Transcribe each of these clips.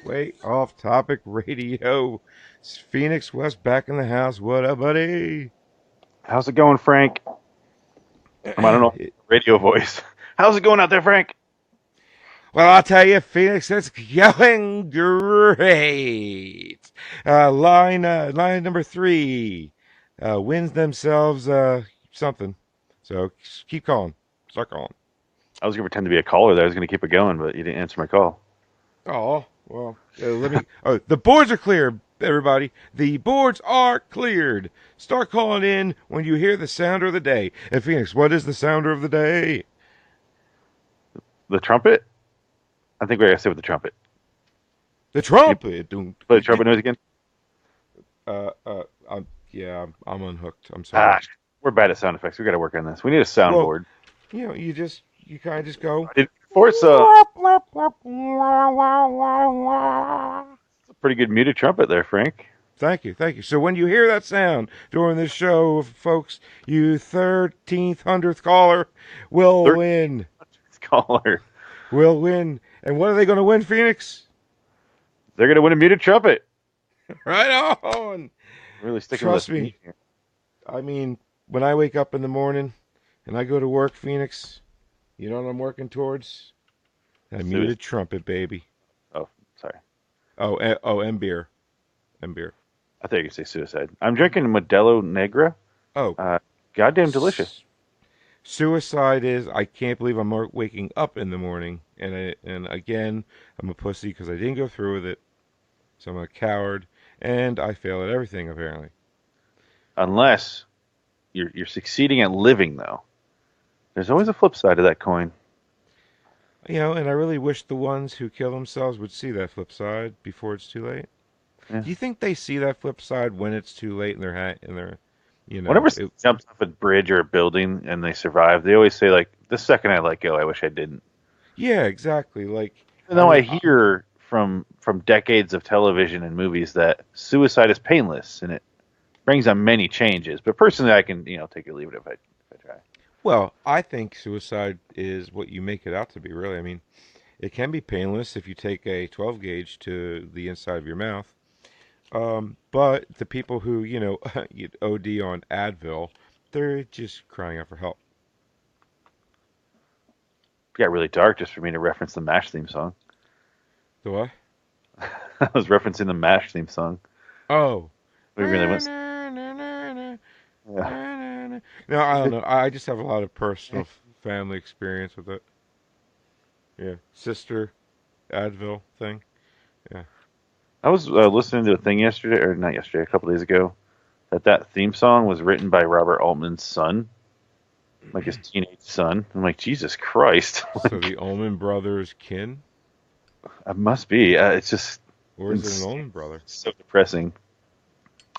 Way off topic radio. It's Phoenix West back in the house. What up, buddy? How's it going, Frank? I don't know, radio voice. How's it going out there, Frank? Well, I'll tell you, Phoenix, it's going great. Line number three wins themselves something. So keep calling. Start calling. I was gonna pretend to be a caller there. I was gonna keep it going, but you didn't answer my call. Oh, well, let me. Oh, the boards are clear, everybody. The boards are cleared. Start calling in when you hear the sounder of the day. And Phoenix, what is the sounder of the day? The trumpet? I think we gotta stay with the trumpet. The Can you trumpet. play the trumpet noise again? Yeah, I'm unhooked. I'm sorry. Ah, we're bad at sound effects. We gotta work on this. We need a Well, soundboard. you kind of just go. I did Forza. It's a pretty good muted trumpet there, Frank. Thank you, thank you. So when you hear that sound during this show, folks, you 13th, 100th caller will Third win. caller. Will win. And what are they going to win, Phoenix? They're gonna win a muted trumpet. Right on. Really sticking with Trust a theme me. here. I mean, when I wake up in the morning and I go to work, Phoenix, you know what I'm working towards? That Suicide. muted trumpet, baby. Oh, sorry. And beer. And beer. I thought you could say suicide. I'm drinking Modelo Negra. Oh, Uh, Goddamn delicious. suicide is I can't believe I'm waking up in the morning, and again I'm a pussy because I didn't go through with it, so I'm a coward, and I fail at everything apparently. Unless you're succeeding at living, though. There's always a flip side of that coin. And I really wish the ones who kill themselves would see that flip side before it's too late. Yeah. Do you think they see that flip side when it's too late in their in their, Whenever someone it, jumps off a bridge or a building and they survive, they always say like, "The second I let go, I wish I didn't." yeah, exactly. Like, Even I though I mean, hear from decades of television and movies that suicide is painless and it brings on many changes, but personally, I can take or leave it if I try. well, I think suicide is what you make it out to be. Really, I mean, it can be painless if you take a 12 gauge to the inside of your mouth. But the people who, you OD on Advil, they're just crying out for help. It got really dark just for me to reference the Mash theme song. The what? I was referencing the Mash theme song. Oh. We really No, went. Yeah. I don't know. I just have a lot of personal family experience with it. Yeah. Sister Advil thing. Yeah. I was listening to a thing yesterday, or not yesterday, a couple days ago, that theme song was written by Robert Altman's son, like his teenage son. I'm like, Jesus Christ, So like the Ullman brothers kin? it must be. It's just Or is it an it's Ullman brother? so depressing.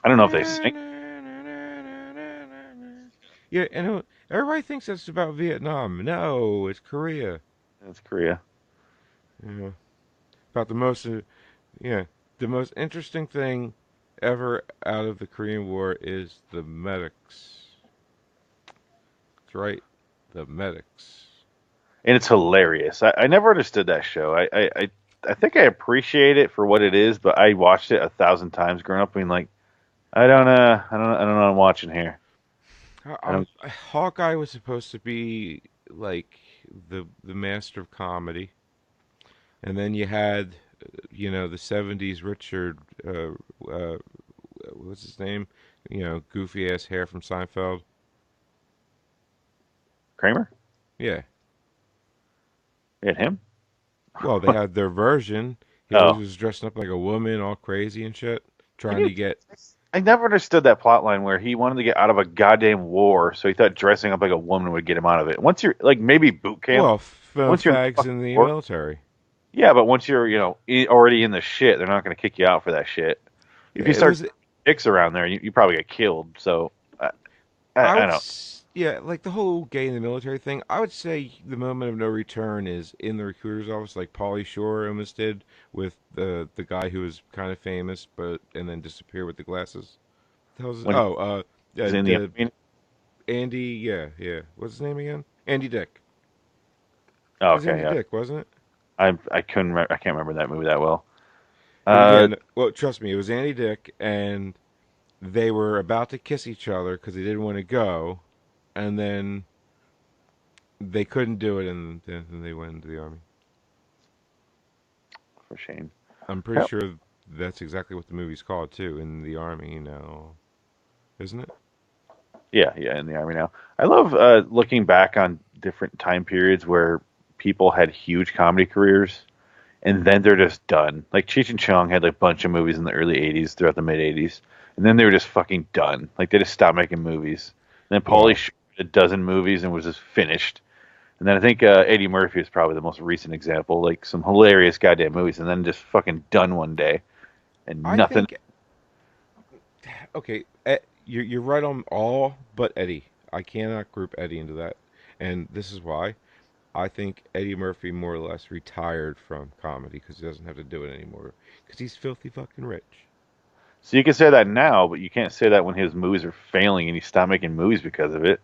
I don't know if they sing. Yeah, and everybody thinks that's about Vietnam. No, it's Korea. It's Korea. Yeah, about yeah, the most interesting thing ever out of the Korean War is the medics. That's right, the medics. And it's hilarious. I never understood that show. I think I appreciate it for what it is, but I watched it 1,000 times growing up, being like, I don't know what I'm watching here. I don't. Hawkeye was supposed to be like the master of comedy, and then you had, the '70s Richard, what's his name? Goofy ass hair from Seinfeld. Kramer? Yeah. You had him? Well, they had their version. He always Oh, was dressing up like a woman, all crazy and shit, he trying to didn't. get. I never understood that plot line where he wanted to get out of a goddamn war, so he thought dressing up like a woman would get him out of it. Once you're like maybe boot camp, Well, once you're in the fags fucking in the war, military. yeah, but once you're already in the shit, they're not going to kick you out for that shit. Yeah, If you it start was. dicks around there, you probably get killed. So I don't. Yeah, like the whole gay in the military thing. I would say the moment of no return is in the recruiter's office, like Pauly Shore almost did with the guy who was kind of famous, but and then disappeared with the glasses. When Oh, he's in the the army. Andy. Yeah, yeah. What's his name again? Andy Dick. Oh, It was okay, Andy yeah. Dick, wasn't it? I couldn't. I can't remember that movie that well. Well, yeah. Uh, No, well, trust me, it was Andy Dick, and they were about to kiss each other because they didn't want to go, and then they couldn't do it, and then they went into the army. for shame. I'm pretty Yep. sure that's exactly what the movie's called too, in the army, isn't it? Yeah, yeah, in the army now. I love looking back on different time periods where people had huge comedy careers and then they're just done. Like Cheech and Chong had like a bunch of movies in the early '80s, throughout the mid '80s, and then they were just fucking done. Like they just stopped making movies. And then Pauly Well, Shore had a dozen movies and was just finished. And then I think Eddie Murphy is probably the most recent example. Like some hilarious goddamn movies, and then just fucking done one day and I nothing. think okay, you're right on all but Eddie. I cannot group Eddie into that, and this is why. I think Eddie Murphy more or less retired from comedy because he doesn't have to do it anymore because he's filthy fucking rich. So you can say that now, but you can't say that when his movies are failing and he stopped making movies because of it.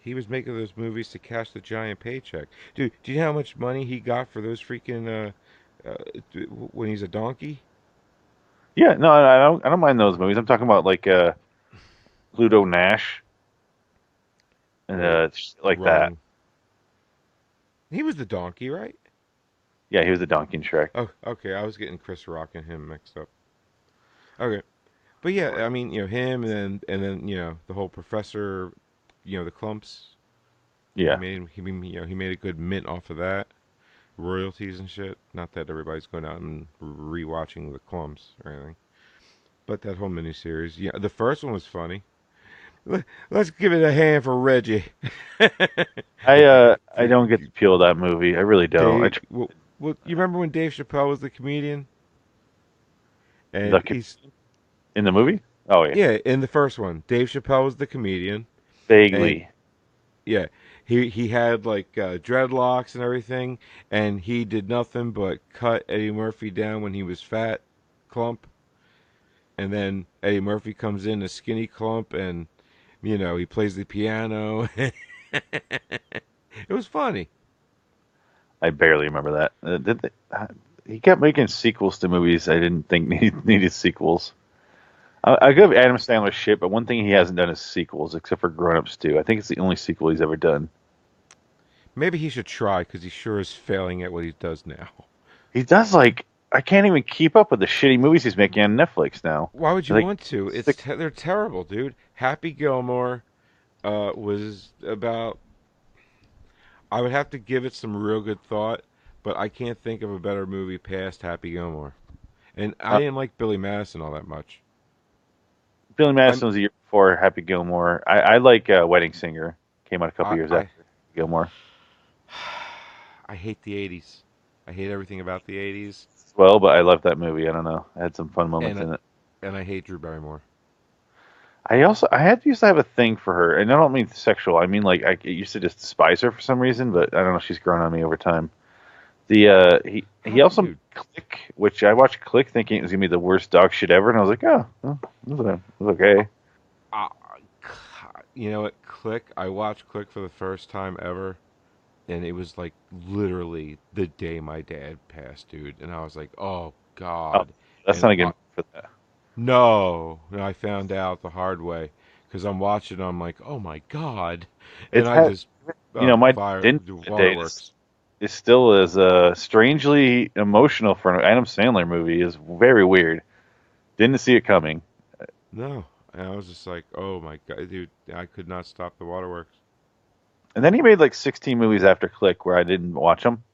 He was making those movies to cash the giant paycheck. Dude, do you know how much money he got for those freaking when he's a donkey? Yeah, no, I don't mind those movies. I'm talking about like Pluto Nash and Wait, shit like that. wrong. He was the donkey, right? Yeah, he was the donkey in Shrek. Oh, okay. I was getting Chris Rock and him mixed up. Okay, but yeah, I mean, him and then the whole professor, the clumps. He Yeah, made he made a good mint off of that. Royalties and shit. Not that everybody's going out and rewatching the clumps or anything. But that whole miniseries, yeah, the first one was funny. Let's give it a hand for Reggie. I don't get the appeal of that movie. I really don't. Dave, well, you remember when Dave Chappelle was the comedian, The and co- he's in the movie? Oh yeah, yeah, in the first one, Dave Chappelle was the comedian, and vaguely. yeah, he had like dreadlocks and everything, and he did nothing but cut Eddie Murphy down when he was fat, clump, and then Eddie Murphy comes in a skinny clump, and he plays the piano. It was funny. I barely remember that. He kept making sequels to movies I didn't think needed sequels. I give Adam Sandler shit, but one thing he hasn't done is sequels, except for Grown Ups 2. I think it's the only sequel he's ever done. Maybe he should try because he sure is failing at what he does now. He does like I can't even keep up with the shitty movies he's making on Netflix now. Why would you Like want to? six, They're terrible, dude. Happy Gilmore was about. I would have to give it some real good thought, but I can't think of a better movie past Happy Gilmore. And I uh, didn't like Billy Madison all that much. Billy I'm Madison was the year before Happy Gilmore. I like Wedding Singer. Came out a couple I years I after Gilmore. I hate the '80s. I hate everything about the '80s, Well, but I loved that movie. I don't know. I had some fun moments and in it. and I hate Drew Barrymore. I had used to have a thing for her, and I don't mean sexual. I mean like I used to just despise her for some reason, but I don't know. She's grown on me over time. The How he could also made you? Click, which I watched Click thinking it was gonna be the worst dog shit ever, and I was like, oh, well, it was okay. Uh, you know what? Click. I watched Click for the first time ever, and it was like literally the day my dad passed, dude. And I was like, oh Oh, God. that's And not a good movie for that. no, and I found out the hard way because I'm watching. I'm like, oh my God, and It's I had just my fire dinner the today waterworks. is still as strangely emotional for an Adam Sandler movie is very weird. Didn't see it coming. No, and I was just like, oh my God, dude, I could not stop the waterworks. And then he made like 16 movies after Click where I didn't watch them.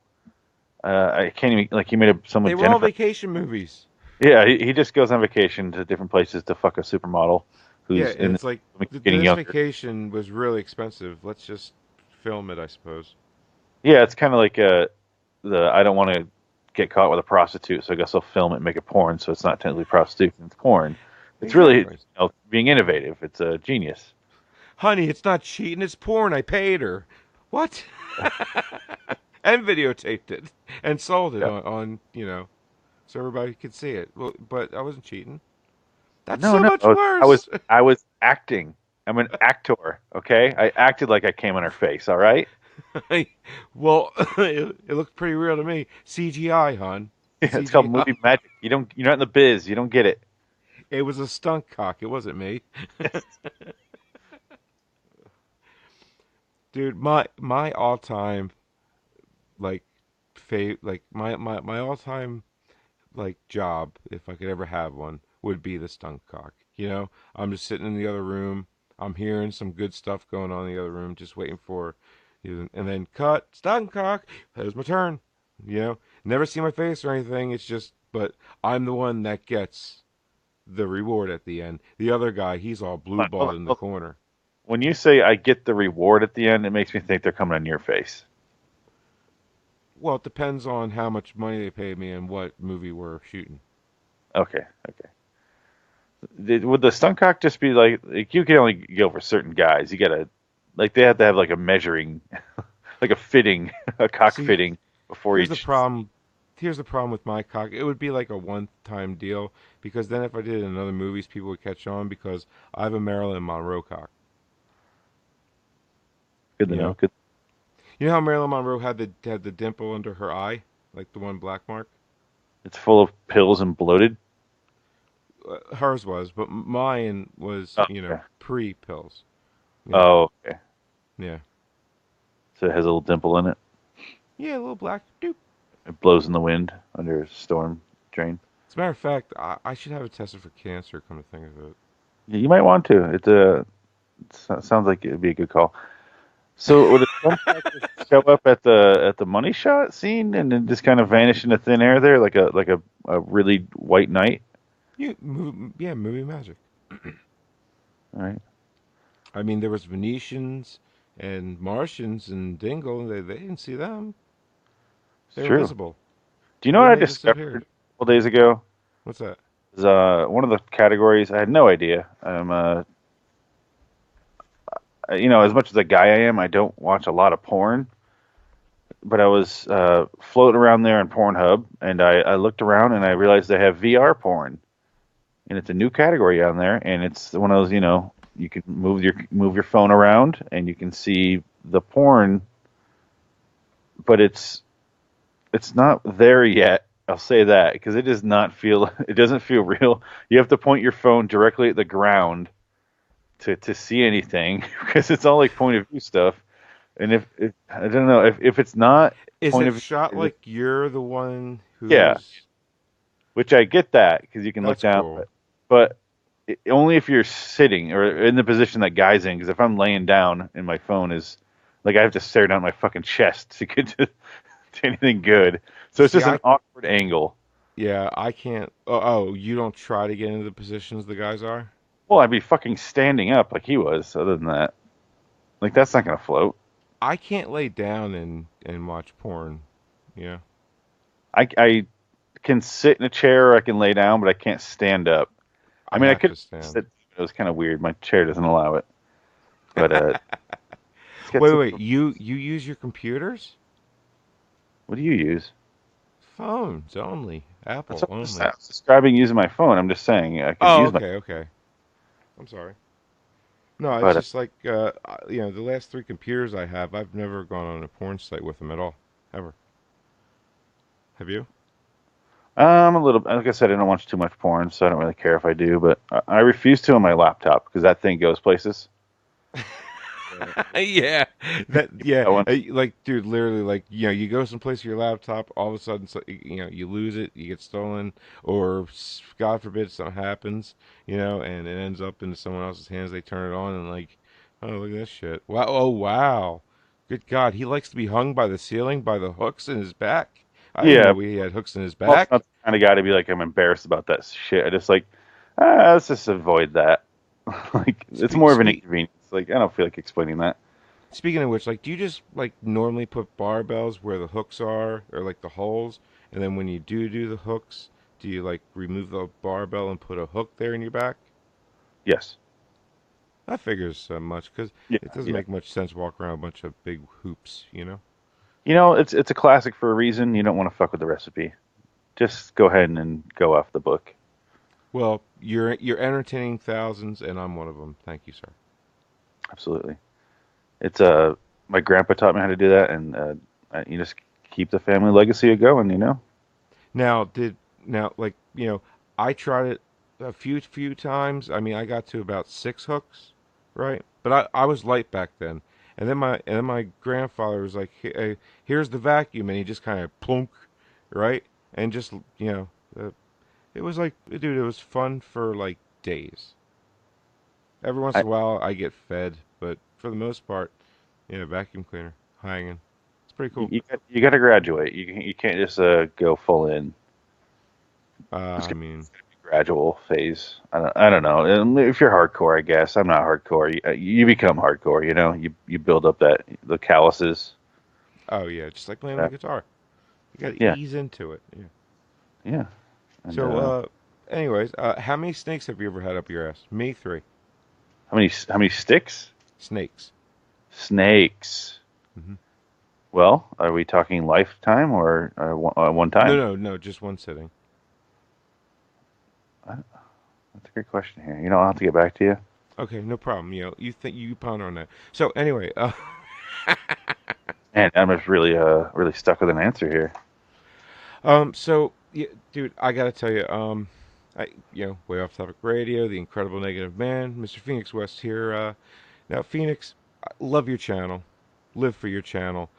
I can't even like he made some They with were all Jennifer. vacation movies. Yeah, he just goes on vacation to different places to fuck a supermodel Yeah, who's and in it's like getting this younger. vacation was really expensive. Let's just film it, I suppose. Yeah, it's kind of like the I don't want to get caught with a prostitute, so I guess I'll film it and make it porn, so it's not technically prostitution, it's porn. It's really Exactly. being innovative. It's a genius. Honey, it's not cheating, it's porn. I paid her. What? And videotaped it and sold it Yeah. on so everybody could see it. Well, but I wasn't cheating. That's No, so no, much worse. I was acting. I'm an actor. Okay, I acted like I came on her face. All right. Well, it looked pretty real to me. CGI, hon. It's called CGI. movie magic. You're not in the biz. You don't get it. It was a stunt cock. It wasn't me. Dude, my all time like like my all time like job, if I could ever have one, would be the stunt cock. You know, I'm just sitting in the other room. I'm hearing some good stuff going on in the other room, just waiting for, and then cut stunt cock. There's my turn. You know, never see my face or anything. It's just, but I'm the one that gets the reward at the end. The other guy, he's all blue Hold balled on, in the hold on. corner. When you say I get the reward at the end, it makes me think they're coming on your face. Well, it depends on how much money they pay me and what movie we're shooting. Okay, okay. Would the stunt cock just be like you can only go for certain guys? You gotta like they have to have like a measuring, like a fitting, a cock See, fitting before here's the each. problem. Here's the problem with my cock. It would be like a one-time deal because then if I did it in other movies, people would catch on because I have a Marilyn Monroe cock. Good to You know. know, Good. you know how Marilyn Monroe had the dimple under her eye, like the one black mark. It's full of pills and bloated. Hers was, but mine was, Oh, you know, okay. pre-pills. You know, Oh, okay. yeah, So it has a little dimple in it. yeah, a little black. Doop. It blows in the wind under a storm drain. As a matter of fact, I should have it tested for cancer. Come to think of Yeah, you might want to. Sounds like it'd be a good call. So would a stunt cock just show up at the money shot scene and then just kind of vanish into thin air there, like a really white knight? yeah, movie magic. All right. I mean, there was Venetians and Martians and Dingle. They didn't see them. It's They were true. invisible. Do you know And what then I they discovered disappeared. a couple days ago? What's that? Is one of the categories I had no idea. As much as a guy I am, I don't watch a lot of porn. But I was floating around there in Pornhub, and I looked around and I realized they have VR porn, and it's a new category on there, and it's one of those you can move your phone around and you can see the porn, but it's not there yet. I'll say that because it does not feel it doesn't feel real. You have to point your phone directly at the ground to see anything because it's all like point of view stuff. And if I don't know if it's not Is point it of shot view, like you're the one yeah, who's? which I get that because you can look That's down, cool. but only if you're sitting or in the position that guy's in. Because if I'm laying down and my phone is like I have to stare down at my fucking chest to get to anything good. So it's See, just an awkward angle. yeah, I can't. You don't try to get into the positions the guys are. Well, I'd be fucking standing up like he was. Other than that, like that's not gonna float. I can't lay down and watch porn. Yeah, I can sit in a chair or I can lay down, but I can't stand up. I I mean, I have could to stand. sit. It was kind of weird. My chair doesn't allow it, but it's got some. Wait. You use your computers? What do you use? Phones only. That's Apple what I only. was describing using my phone. I'm just saying I could Oh, use my. okay, okay. I'm sorry. No, it's But just like the last three computers I have, I've never gone on a porn site with them at all, ever. Have you? I'm a little. Like I said, I don't watch too much porn, so I don't really care if I do. But I refuse to on my laptop because that thing goes places. Yeah, yeah, I want. like dude, literally, like you go someplace with your laptop, all of a sudden, so, you lose it, you get stolen, or God forbid something happens, and it ends up into someone else's hands. They turn it on and like, oh look at this shit! Wow, oh wow, good God, he likes to be hung by the ceiling by the hooks in his back. I didn't Yeah, know he had hooks in his I'm also not back. the kind of guy to be like I'm embarrassed about that shit. I just like let's just avoid that. Like it's Spe- more of an speak inconvenience. Like I don't feel like explaining that. Speaking of which, like, do you just like normally put barbells where the hooks are, or like the holes, and then when you do the hooks, do you like remove the barbell and put a hook there in your back? Yes. That figures so much because Yeah. it doesn't Yeah. make much sense walk around a bunch of big hoops. It's a classic for a reason. You don't want to fuck with the recipe. Just go ahead and go off the book. Well, you're entertaining thousands, and I'm one of them. Thank you, sir. Absolutely. It's my grandpa taught me how to do that, and you just keep the family legacy going. Now, like, I tried it a few times. I mean, I got to about 6 hooks, right? But I was light back then. And then my grandfather was like, hey, here's the vacuum, and he just kind of plunk, right? And just, it was like, dude, it was fun for like days. Every once I, in a while, I get fed, but for the most part, vacuum cleaner, hanging. It's pretty cool. you got to graduate. You can't just go full in. It's I gonna mean, be a gradual phase. I don't know. And if you're hardcore, I guess I'm not hardcore. You become hardcore. You build up the calluses. oh yeah, just like playing the Uh, guitar. You got to yeah, ease into it. Yeah. yeah. And So, anyways, how many snakes have you ever had up your ass? Me, 3. how many sticks? Snakes. Snakes. Hmm. Well, are we talking lifetime or one No, time? no, no, just one sitting. That's a great question here. I'll have to get back to you. Okay, no problem. You think you ponder on that. So anyway, Man, I'm just really stuck with an answer here. so yeah, dude, I gotta tell you, way off topic radio, the incredible negative man, Mr. Phoenix West here. Now, Phoenix, I love your channel, live for your channel.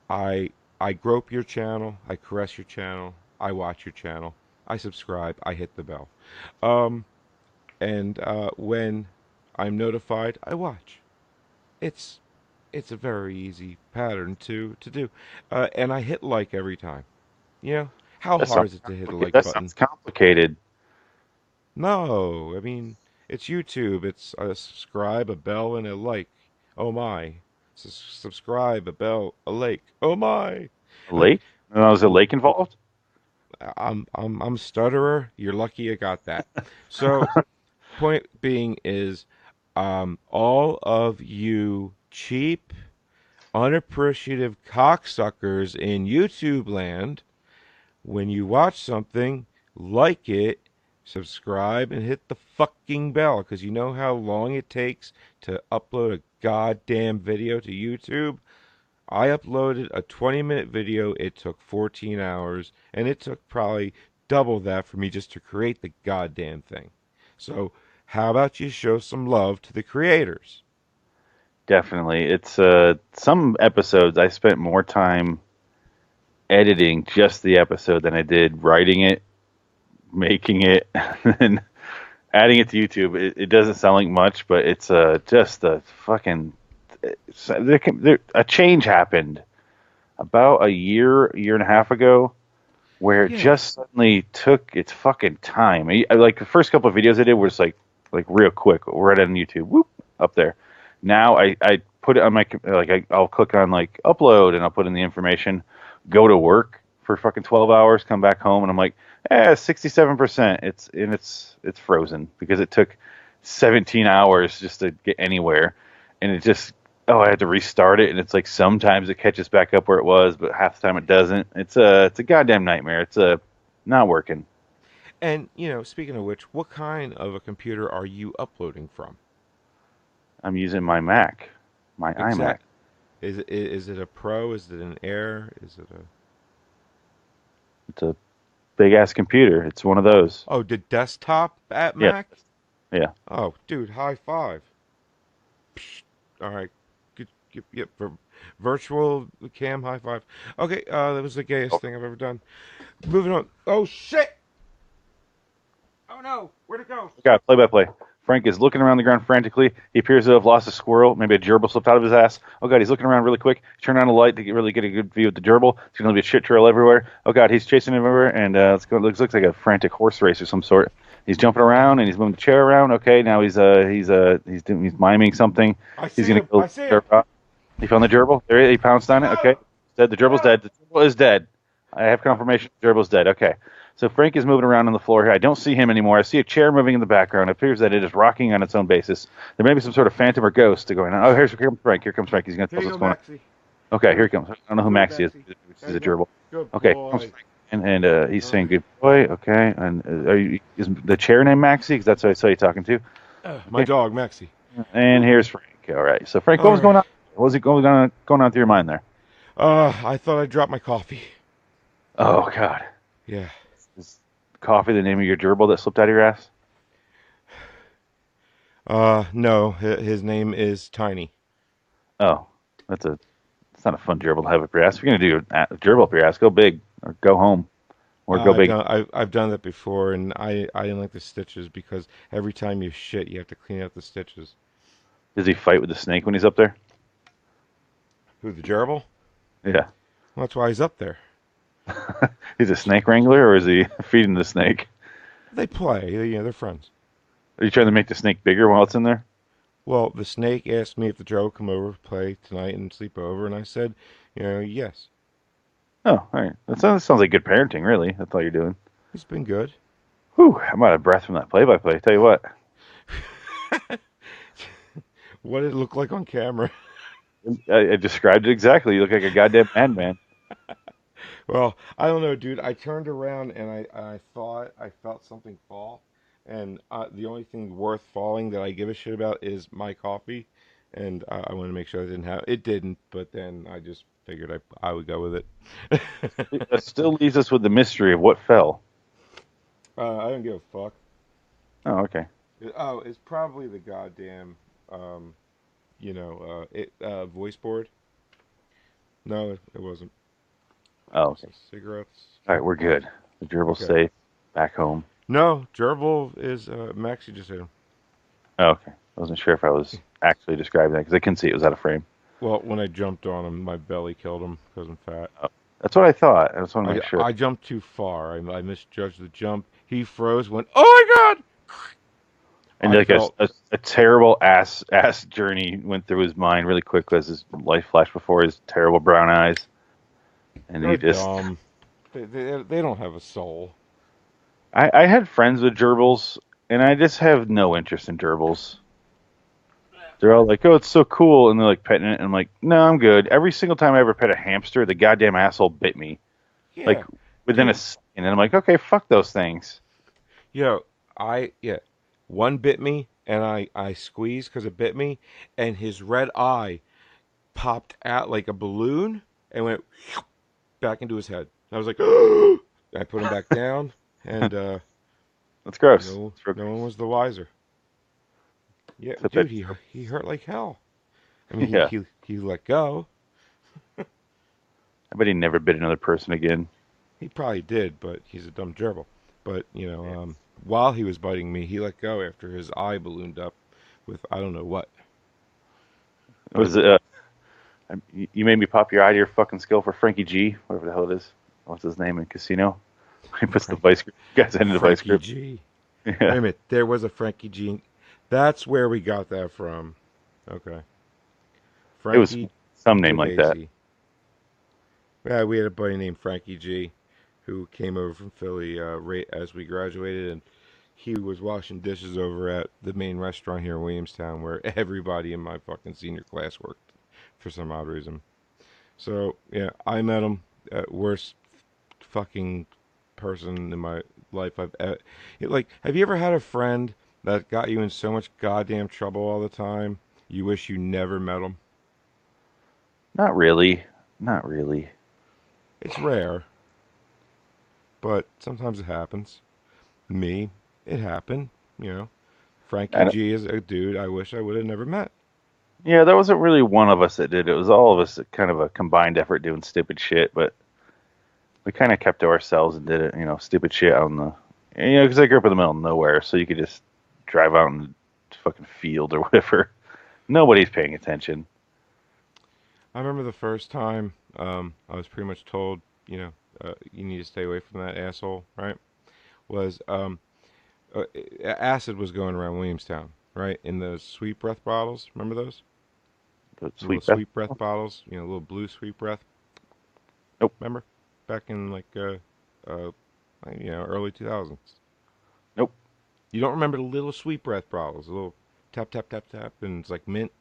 I I grope your channel, I caress your channel, I watch your channel, I subscribe, I hit the bell. Um, and when I'm notified, I watch. It's it's a very easy pattern to do, and I hit like every time. You know how That hard sounds is it to hit the complicated. like That button? sounds complicated. No, I mean it's YouTube. It's a subscribe, a bell, and a like. Oh my! Subscribe, a bell, a like. Oh my! A Like, lake? No, is a lake involved? I'm a stutterer. You're lucky I got that. So point being is, all of you cheap, unappreciative cocksuckers in YouTube land, when you watch something, like it, subscribe, and hit the fucking bell, because you know how long it takes to upload a goddamn video to YouTube? I uploaded a 20-minute video. It took 14 hours, and it took probably double that for me just to create the goddamn thing. So, how about you show some love to the creators? Definitely. It's some episodes I spent more time editing just the episode than I did writing it, making it, and adding it to YouTube. It doesn't sound like much, but it's just a fucking a change happened about a year and a half ago where it Yeah, just suddenly took its fucking time. Like the first couple of videos I did was like real quick, right on YouTube, whoop, up there. Now I put it on my I'll click on like upload and I'll put in the information, go to work for fucking 12 hours, come back home and I'm like, 67%. It's frozen because it took 17 hours just to get anywhere, and it just I had to restart it, and it's like sometimes it catches back up where it was, but half the time it doesn't. It's a goddamn nightmare. It's not working. and speaking of which, what kind of a computer are you uploading from? I'm using my Mac, my iMac. Exact. Is it a Pro? Is it an Air? Is it a It's a big ass computer. It's one of those. Oh, the desktop at Yeah, Mac? yeah. Oh, dude, high five. All right. Good, yep, for virtual cam high five. Okay, that was the gayest Oh, thing I've ever done. Moving on. Oh shit! Oh no, where'd it go? got play by play. Frank is looking around the ground frantically. He appears to have lost a squirrel. Maybe a gerbil slipped out of his ass. Oh god, he's looking around really quick. Turn on a light to really get a good view of the gerbil. There's going to be a shit trail everywhere. Oh god, he's chasing him everywhere, and looks like a frantic horse race of some sort. He's jumping around and he's moving the chair around. Okay, now he's miming something. I He's see going to him. kill I see him. the gerbil. He found the gerbil. There he pounced on it. Okay, No, dead. The gerbil's no. dead. The gerbil is dead. I have confirmation. The gerbil's dead. Okay. So Frank is moving around on the floor here. I don't see him anymore. I see a chair moving in the background. It appears that it is rocking on its own basis. There may be some sort of phantom or ghost going on. Oh, here comes Frank. Here comes Frank. He's going to Here tell you us go, what's going on. Maxie. Okay, here he comes. I don't know who Good, Maxie is. Maxie. This There is you a go. gerbil. Good Okay, here comes boy. Frank. And he's All saying right. good boy. Okay, and is the chair named Maxie? Because that's what I saw you talking to. My Okay, dog, Maxie. and here's Frank. All right. So Frank, what All was right. going on? What was it going on through your mind there? I thought I dropped my coffee. Oh God. Yeah. Coffee the name of your gerbil that slipped out of your ass? No, his name is Tiny. Oh, that's a. It's not a fun gerbil to have up your ass. If you're gonna do a gerbil up your ass, go big or go home or go big. I've done that before, and I didn't like the stitches because every time you shit, you have to clean out the stitches. Does he fight with the snake when he's up there? Who, the gerbil? Yeah. Well, that's why he's up there. He's a snake wrangler, or is he feeding the snake? They play, they're friends. Are you trying to make the snake bigger while it's in there? Well, the snake asked me if the gerbil would come over, play tonight, and sleep over, and I said, yes. Oh, all right. That sounds like good parenting, really. That's all you're doing. He's been good. Whew, I'm out of breath from that play-by-play. Tell you what. What did it look like on camera? I described it exactly. You look like a goddamn madman. Well, I don't know, dude. I turned around and I thought I felt something fall, and the only thing worth falling that I give a shit about is my coffee, and I want to make sure I didn't have it. Didn't, but then I just figured I would go with it. That still leaves us with the mystery of what fell. I don't give a fuck. Oh, okay. Oh, it's probably the goddamn voice board. No, it wasn't. Oh, okay. Some cigarettes. All right, we're good. The gerbil's Okay. safe. Back home. No, gerbil is Max. You just hit him. Oh, okay. I wasn't sure if I was actually describing that because I couldn't see it was out of frame. Well, when I jumped on him, my belly killed him because I'm fat. Oh, that's what I thought. I just want to I, make sure. I jumped too far. I misjudged the jump. He froze. Went. Oh my god! And I like felt. a terrible ass journey went through his mind really quick as his life flashed before his terrible brown eyes, and he They're just. dumb. They don't have a soul. I had friends with gerbils, and I just have no interest in gerbils. They're all like, "Oh, it's so cool," and they're like petting it, and I'm like, "No, I'm good." Every single time I ever pet a hamster, the goddamn asshole bit me, like Yeah, within a dude. second, and I'm like, "Okay, fuck those things." Yo, yeah. One bit me, and I squeezed because it bit me, and his red eye popped out like a balloon and went back into his head. I was like, I put him back down, and That's gross. no, It's real no one gross. was the wiser. Yeah, I bet. dude, he hurt like hell. I mean, Yeah, he let go. I bet he never bit another person again. He probably did, but he's a dumb gerbil. But while he was biting me, he let go after his eye ballooned up with I don't know what. It But was you made me pop your eye to your fucking skill for Frankie G, whatever the hell it is. What's his name in Casino? He puts the Frank, vice grip. Guys into the vice Frankie grip. G. Wait Yeah, a minute, there was a Frankie G. That's where we got that from. Okay, it was Frankie some name like that. Gavazi. Yeah, we had a buddy named Frankie G, who came over from Philly right as we graduated, and he was washing dishes over at the main restaurant here in Williamstown, where everybody in my fucking senior class worked for some odd reason. So yeah, I met him. Worst fucking person in my life I've like. Have you ever had a friend that got you in so much goddamn trouble all the time? You wish you never met him. Not really. Not really. It's rare, but sometimes it happens. Me, it happened. You know, Frankie I don't, G is a dude I wish I would have never met. yeah, there wasn't really one of us that did it. It was all of us that kind of a combined effort doing stupid shit, but we kind of kept to ourselves and did it, stupid shit on the, because I grew up in the middle of nowhere, so you could just drive out in the fucking field or whatever. Nobody's paying attention. I remember the first time I was pretty much told, you need to stay away from that asshole, right? Was uh, acid was going around Williamstown, right? In those sweet breath bottles. Remember those? The The little sweet breath. sweet breath bottles, little blue sweet breath. Nope. Remember? Back in like uh early 2000s. Nope. You don't remember the little sweet breath bottles, the little tap tap tap tap, and it's like mint.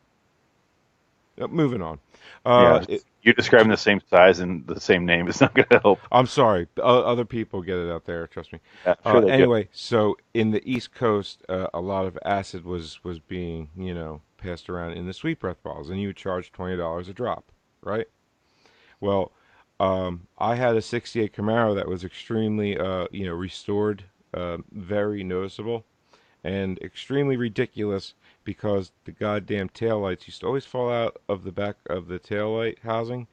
Moving on. Uh, Yeah. it, You describing the same size and the same name is not going to help. I'm sorry. Other people get it out there. Trust me. Yeah, I'm sure they do. Anyway, so in the East Coast, a lot of acid was being passed around in the sweet breath bottles, and you would charge $20 a drop, right? Well, I had a '68 Camaro that was extremely restored very noticeable and extremely ridiculous because the goddamn taillights used to always fall out of the back of the taillight housing,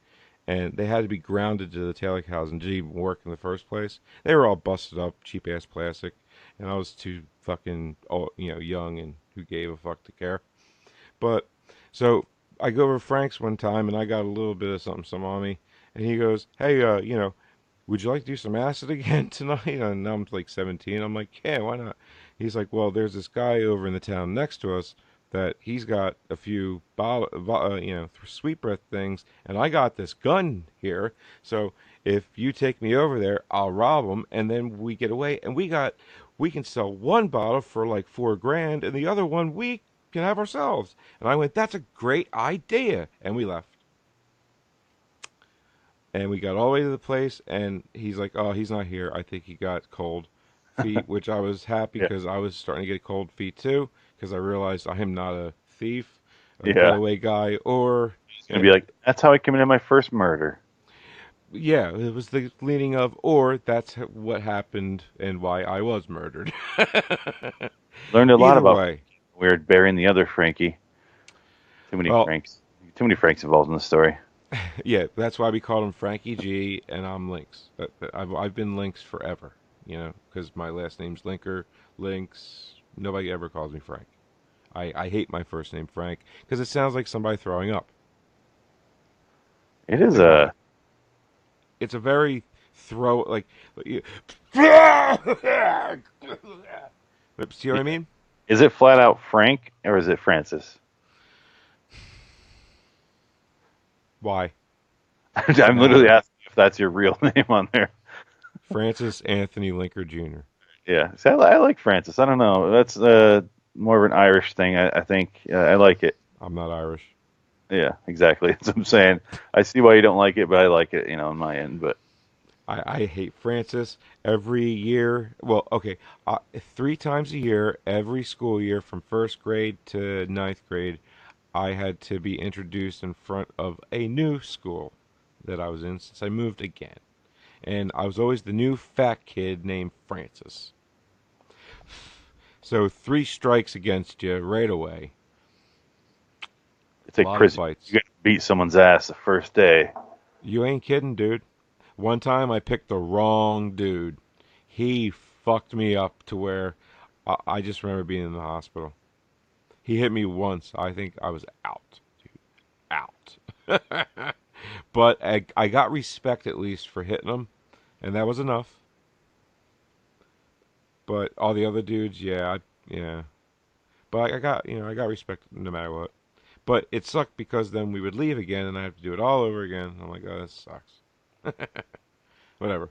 and they had to be grounded to the taillight housing to even work in the first place. They were all busted up, cheap ass plastic, and I was too fucking young and who gave a fuck to care. But so I go over to Frank's one time and I got a little bit of something on me, and he goes, "Hey, would you like to do some acid again tonight?" And now I'm like 17. I'm like, "Yeah, why not?" He's like, "Well, there's this guy over in the town next to us that he's got a few sweet breath things, and I got this gun here. So if you take me over there, I'll rob him, and then we get away, and we can sell one bottle for like 4 grand, and the other one we can have ourselves." And I went, "That's a great idea," and we left. And we got all the way to the place, and he's like, "Oh, he's not here. I think he got cold feet," which I was happy Yeah. because I was starting to get cold feet too, because I realized I am not a thief, a Yeah. getaway guy, or He's gonna be like, that's how I committed my first murder. yeah, it was the leaning of, or that's what happened and why I was murdered. Learned a lot Either about way, weird burying the other Frankie. Too many well, Franks. Too many Franks involved in the story. yeah, that's why we called him Frankie G, and I'm Lynx. I've been Lynx forever, because my last name's Linker, Lynx. Nobody ever calls me Frank. I hate my first name Frank because it sounds like somebody throwing up. It is Like why? a. It's a very throw like. You- See what I mean? Is it flat out Frank or is it Francis? Why? What's the I'm literally matter? asking if that's your real name on there. Francis Anthony Linker Jr. Yeah. See, I like Francis. I don't know. That's more of an Irish thing. I think I like it. I'm not Irish. Yeah, exactly. That's what I'm saying. I see why you don't like it, but I like it, on my end. But I hate Francis every year. Well, okay, 3 times a year, every school year from first grade to ninth grade, I had to be introduced in front of a new school that I was in since I moved again. And I was always the new fat kid named Francis. So 3 strikes against you right away. it's A like lot of prison. You fights. got to beat someone's ass the first day. You ain't kidding, dude. One time I picked the wrong dude. He fucked me up to where I just remember being in the hospital. He hit me once. I think I was out, dude. Out. But I got respect at least for hitting him, and that was enough. But all the other dudes, yeah, yeah. But I got, I got respect no matter what. But it sucked because then we would leave again, and I have to do it all over again. I'm like, oh, this sucks. Whatever.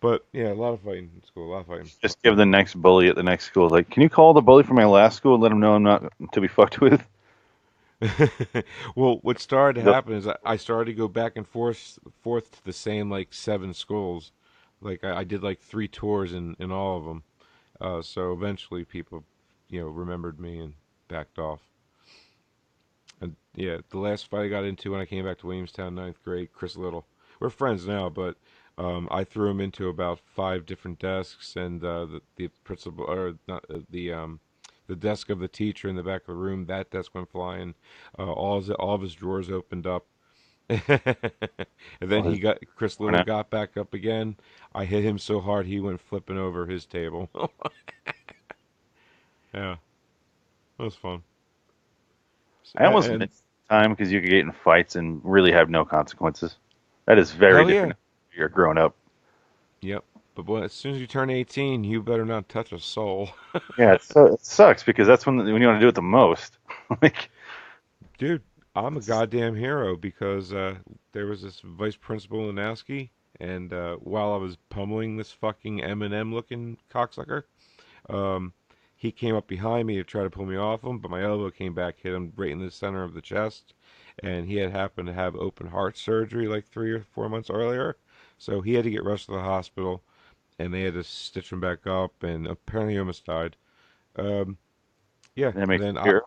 But yeah, a lot of fighting in school, a lot of fighting. Just give the next bully at the next school, like, can you call the bully from my last school and let him know I'm not to be fucked with? Well, what started to The- happen is I started to go back and forth to the same like 7 schools. Like I did like 3 tours in all of them. So eventually people, remembered me and backed off. And yeah, the last fight I got into when I came back to Williamstown, ninth grade, Chris Little. We're friends now, but I threw him into about 5 different desks, and the principal or not the desk of the teacher in the back of the room. That desk went flying. All of his drawers opened up, and then oh, his Chris torn Little out. got back up again. I hit him so hard he went flipping over his table. Yeah, that was fun. I almost And missed time because you could get in fights and really have no consequences. That is very hell yeah. different. If you're grown up. Yep. But boy, as soon as you turn 18, you better not touch a soul. Yeah, it sucks because that's when you want to do it the most. Like, Dude, I'm a goddamn hero because there was this vice principal in Askey, and while I was pummeling this fucking Eminem looking cocksucker, um, he came up behind me to try to pull me off him, but my elbow came back, hit him right in the center of the chest, and he had happened to have open heart surgery like 3 or 4 months earlier, so he had to get rushed to the hospital, and they had to stitch him back up, and apparently he almost died. Um, yeah, that makes then you a hero.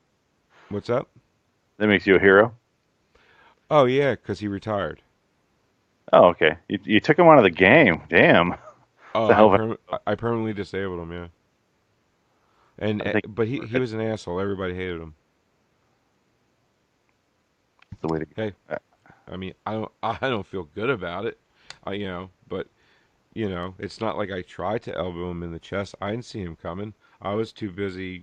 what's up? That makes you a hero. Oh yeah, because he retired. Oh, okay. You took him out of the game. Damn. Oh, The hell of I permanently disabled him. Yeah, I think but he was an asshole. Everybody hated him. it's the way to Hey, go. I mean, I don't feel good about it. But it's not like I tried to elbow him in the chest. I didn't see him coming. I was too busy,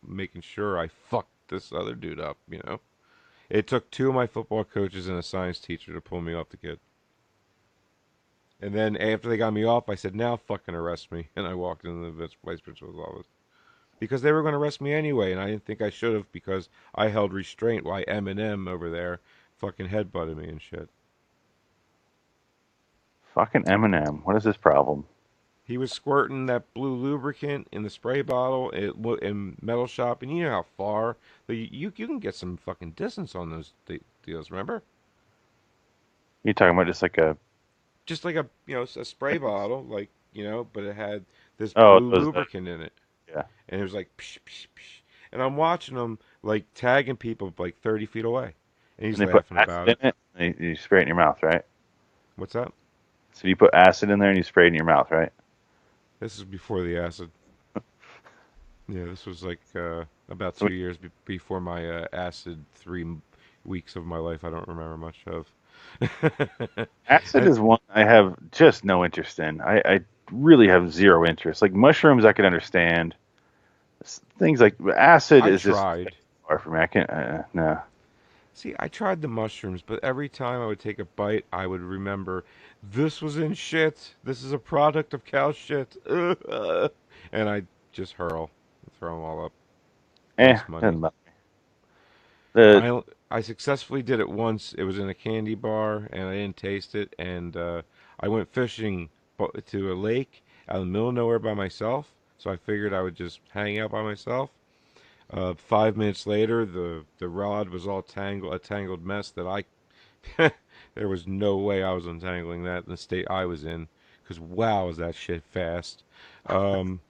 making sure I fucked this other dude up. It took two of my football coaches and a science teacher to pull me off the kid. And then after they got me off, I said, "Now fucking arrest me." And I walked into the vice principal's office because they were going to arrest me anyway, and I didn't think I should have because I held restraint while Eminem over there fucking headbutted me and shit. Fucking Eminem. What is this problem? He was squirting that blue lubricant in the spray bottle in metal shop, and you know how far you can get some fucking distance on those deals. Remember, You talking about just like a just like a spray like bottle, but it had this oh blue those lubricant in it, yeah. and it was like psh, psh, psh. And I'm watching him like tagging people like 30 feet away, and he's And they put laughing acid about in it. it and you spray it in your mouth, right? What's that? So you put acid in there and you spray it in your mouth, right? This is before the acid. Yeah, this was like about So 2 years before my acid 3 weeks of my life I don't remember much of. acid And is one I have just no interest in. I really have zero interest. Like mushrooms, I can understand. Things like acid I is just tried. far from me. I can't. No. See, I tried the mushrooms, but every time I would take a bite, I would remember this was in shit. This is a product of cow shit. And I just throw them all up, waste money. Doesn't bother me. The I successfully did it once. It was in a candy bar, and I didn't taste it. And I went fishing to a lake out in the middle of nowhere by myself. So I figured I would just hang out by myself. 5 minutes later, the rod was all a tangled mess that there was no way I was untangling that in the state I was in. Because wow, is that shit fast. Um,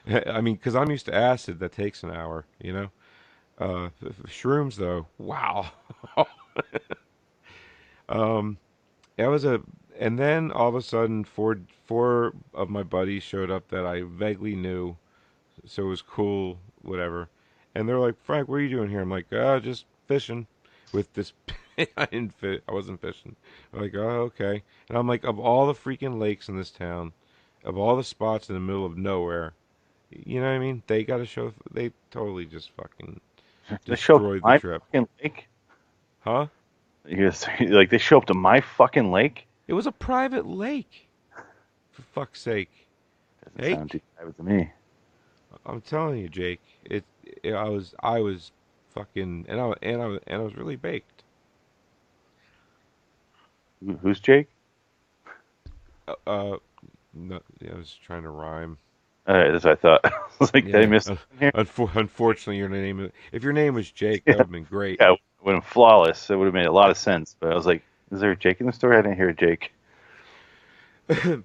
I mean, because I'm used to acid that takes an hour, you know. Shrooms though, wow. um, that was a, and then all of a sudden, four of my buddies showed up that I vaguely knew, so it was cool, whatever. And they're like, "Frank, what are you doing here?" I'm like, just fishing with this." I didn't fit. I wasn't fishing. I'm like, "Oh, okay." And I'm like, of all the freaking lakes in this town, of all the spots in the middle of nowhere, you know what I mean? They got to show. They totally just fucking they show up to destroyed the my trip, fucking lake. huh? Like they show up to my fucking lake. It was a private lake, for fuck's sake. Doesn't sound too Jake, private to me. I'm telling you, Jake. I was fucking, and I was really baked. Who's Jake? Uh, no, yeah, I was trying to rhyme. That's what I thought. I was like, did I Yeah. miss something here? Unfortunately, if your name was Jake, that Yeah, would have been great. yeah. It would have been flawless. It would have made a lot of sense. But I was like, is there a Jake in the story? I didn't hear a Jake.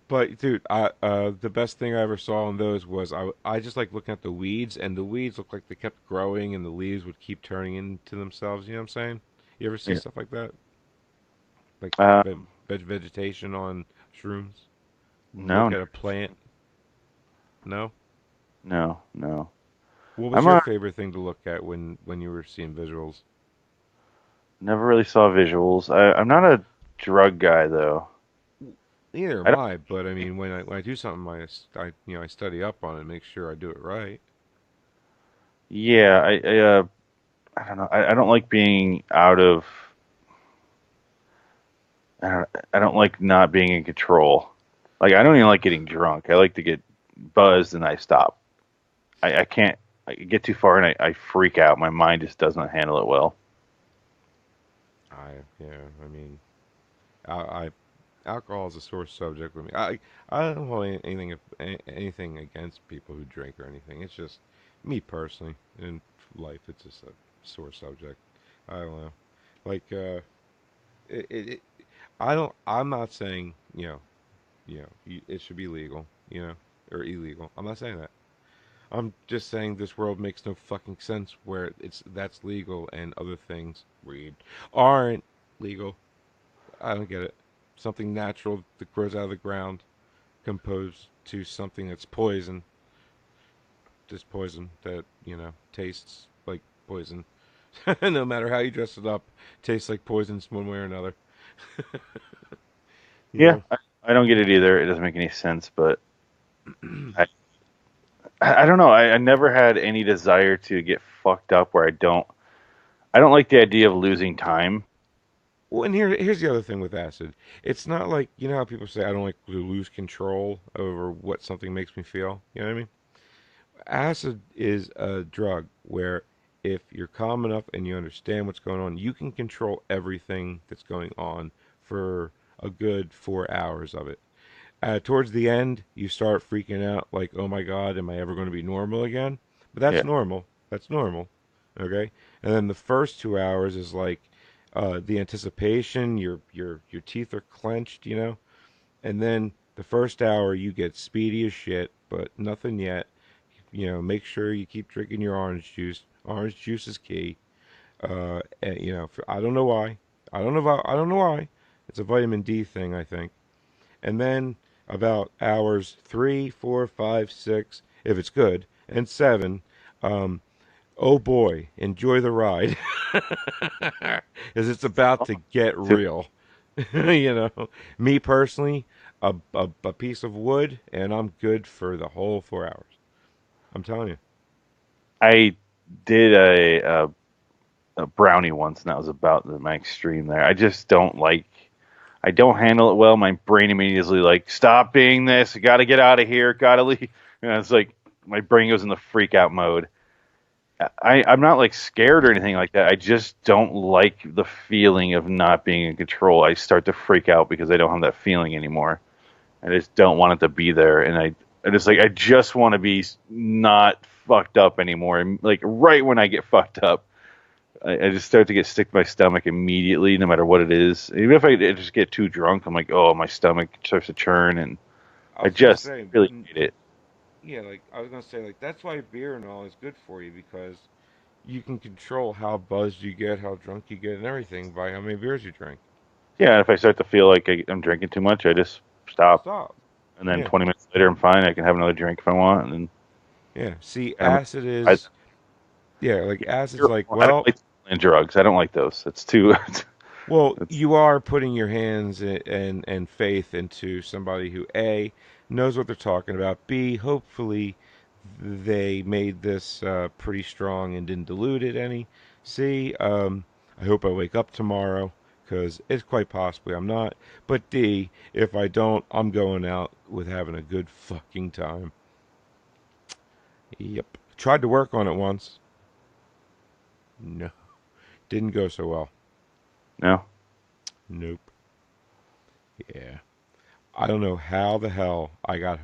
But dude, the best thing I ever saw on those was I just like looking at the weeds, and the weeds looked like they kept growing, and the leaves would keep turning into themselves. You know what I'm saying? You ever see Yeah. stuff like that? Like Um, vegetation on shrooms? no, Look never at a plant? No. no, no. What was I'm your a favorite thing to look at when you were seeing visuals? never really saw visuals. I'm not a drug guy though. Neither I am don't. I, but I mean, when I do something, I study up on it, and make sure I do it right. Yeah, I don't know. I don't like being out of. I don't like not being in control. Like I don't even like getting drunk. I like to get buzzed and I stop. I can't. I get too far and I freak out. My mind just does not handle it well. Yeah, I mean, I alcohol is a sore subject with me. I don't hold anything against people who drink or anything. It's just me personally in life. It's just a sore subject. I don't know. Like it I don't. I'm not saying it should be legal, or illegal. I'm not saying that. I'm just saying this world makes no fucking sense where that's legal and other things weed aren't legal. I don't get it. Something natural that grows out of the ground. composed to something that's poison, just poison that tastes like poison. No matter how you dress it up, tastes like poison one way or another. You Yeah, know. I don't get it either. It doesn't make any sense, but I, I don't know. I never had any desire to get fucked up where I don't like the idea of losing time. Well, and here's the other thing with acid. It's not like how people say I don't like to lose control over what something makes me feel. You know what I mean? Acid is a drug where if you're calm enough and you understand what's going on, you can control everything that's going on for a good 4 hours of it. Towards the end, you start freaking out like, oh my God, am I ever going to be normal again? But that's Yeah, normal. That's normal. Okay? And then the first 2 hours is like the anticipation, your teeth are clenched. And then the first hour you get speedy as shit, but nothing yet. Make sure you keep drinking your orange juice. Orange juice is key. I don't know why. I don't know why. It's a vitamin D thing, I think. And then about hours 3, 4, 5, 6, if it's good, and 7, um, oh boy, enjoy the ride, because it's about to get too. real. you know, Me personally, a piece of wood, and I'm good for the whole 4 hours. I'm telling you. I did a brownie once, and that was about my extreme there. I just don't like. I don't handle it well. My brain immediately like, stop being this. Got to get out of here. Got to leave. It's like my brain goes in the freak out mode. I'm not like scared or anything like that. I just don't like the feeling of not being in control. I start to freak out because I don't have that feeling anymore. I just don't want it to be there, and I just like I just want to be not fucked up anymore. And like right when I get fucked up, I just start to get sick to my stomach immediately, no matter what it is. Even if I just get too drunk, I'm like, oh, my stomach starts to churn, and I I was gonna just say, really hate it. yeah, like I was gonna say, like that's why beer and all is good for you because you can control how buzzed you get, how drunk you get, and everything by how many beers you drink. Yeah, and if I start to feel like I'm drinking too much, I just stop, Stop. and then Yeah, 20 minutes later, I'm fine. I can have another drink if I want, and then yeah. See, kind of. acid I, is, yeah, like acid's you're- like, I don't well, like drugs. I don't like those. It's too. well, It's you are putting your hands and faith into somebody who A knows what they're talking about, B hopefully they made this pretty strong and didn't dilute it any. C, I hope I wake up tomorrow because it's quite possibly I'm not. But D, if I don't, I'm going out with having a good fucking time. Yep. Tried to work on it once. No, didn't go so well. no. Nope. Yeah. I don't know how the hell I got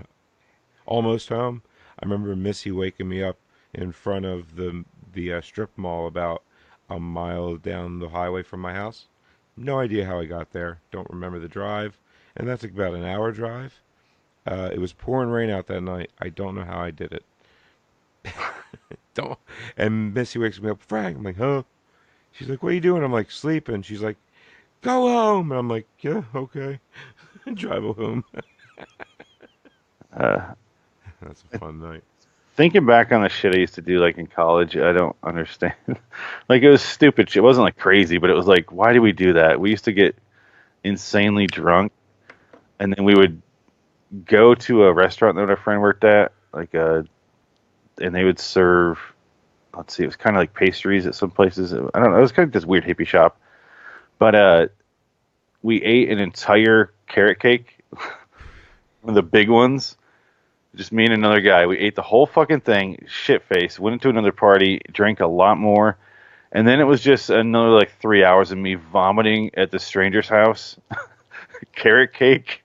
almost home. I remember Missy waking me up in front of the strip mall about a mile down the highway from my house. No idea how I got there. Don't remember the drive, and that's about an hour drive. It was pouring rain out that night. I don't know how I did it. Don't. And Missy wakes me up, Frank. I'm like, huh? She's like, what are you doing? I'm like, sleeping. She's like, go home. And I'm like, yeah, okay. Drive home. Uh, That's a fun night. Thinking back on the shit I used to do, like in college, I don't understand. Like it was stupid shit. It wasn't like crazy, but it was like, why do we do that? We used to get insanely drunk, and then we would go to a restaurant that a friend worked at, and they would serve. Let's see, it was kind of like pastries at some places. I don't know. It was kind of this weird hippie shop, but we ate an entire carrot cake, one of the big ones. Just me and another guy. We ate the whole fucking thing, shit face. Went into another party, drank a lot more, and then it was just another like 3 hours of me vomiting at the stranger's house. Carrot cake,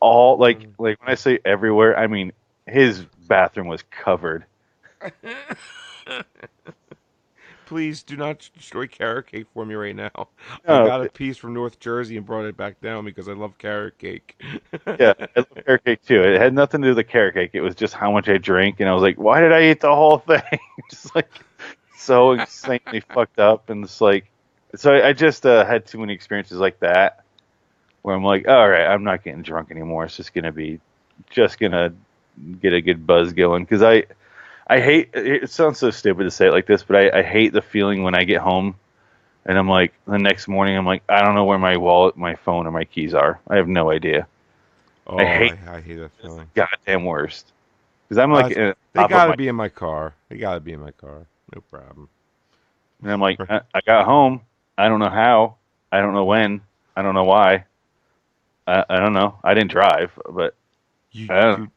all like when I say everywhere, I mean his bathroom was covered. Please do not destroy carrot cake for me right now. I No, got a piece from North Jersey and brought it back down because I love carrot cake. yeah, I love carrot cake too. It had nothing to do with the carrot cake. It was just how much I drank, and I was like, why did I eat the whole thing? Just like so insanely fucked up, and it's like, so I just had too many experiences like that where I'm like, all right, I'm not getting drunk anymore. It's just gonna be just gonna get a good buzz going because I hate it. Sounds so stupid to say it like this, but I hate the feeling when I get home and I'm like the next morning I'm like I don't know where my wallet, my phone, or my keys are. I have no idea. I Oh, hate I hate that this feeling. goddamn worst because I'm like Uh, they top of gotta my be in my car. They gotta be in my car. No problem. and I'm like I got home. I don't know how. I don't know when. I don't know why. I don't know. I didn't drive, but You, I don't know. dude,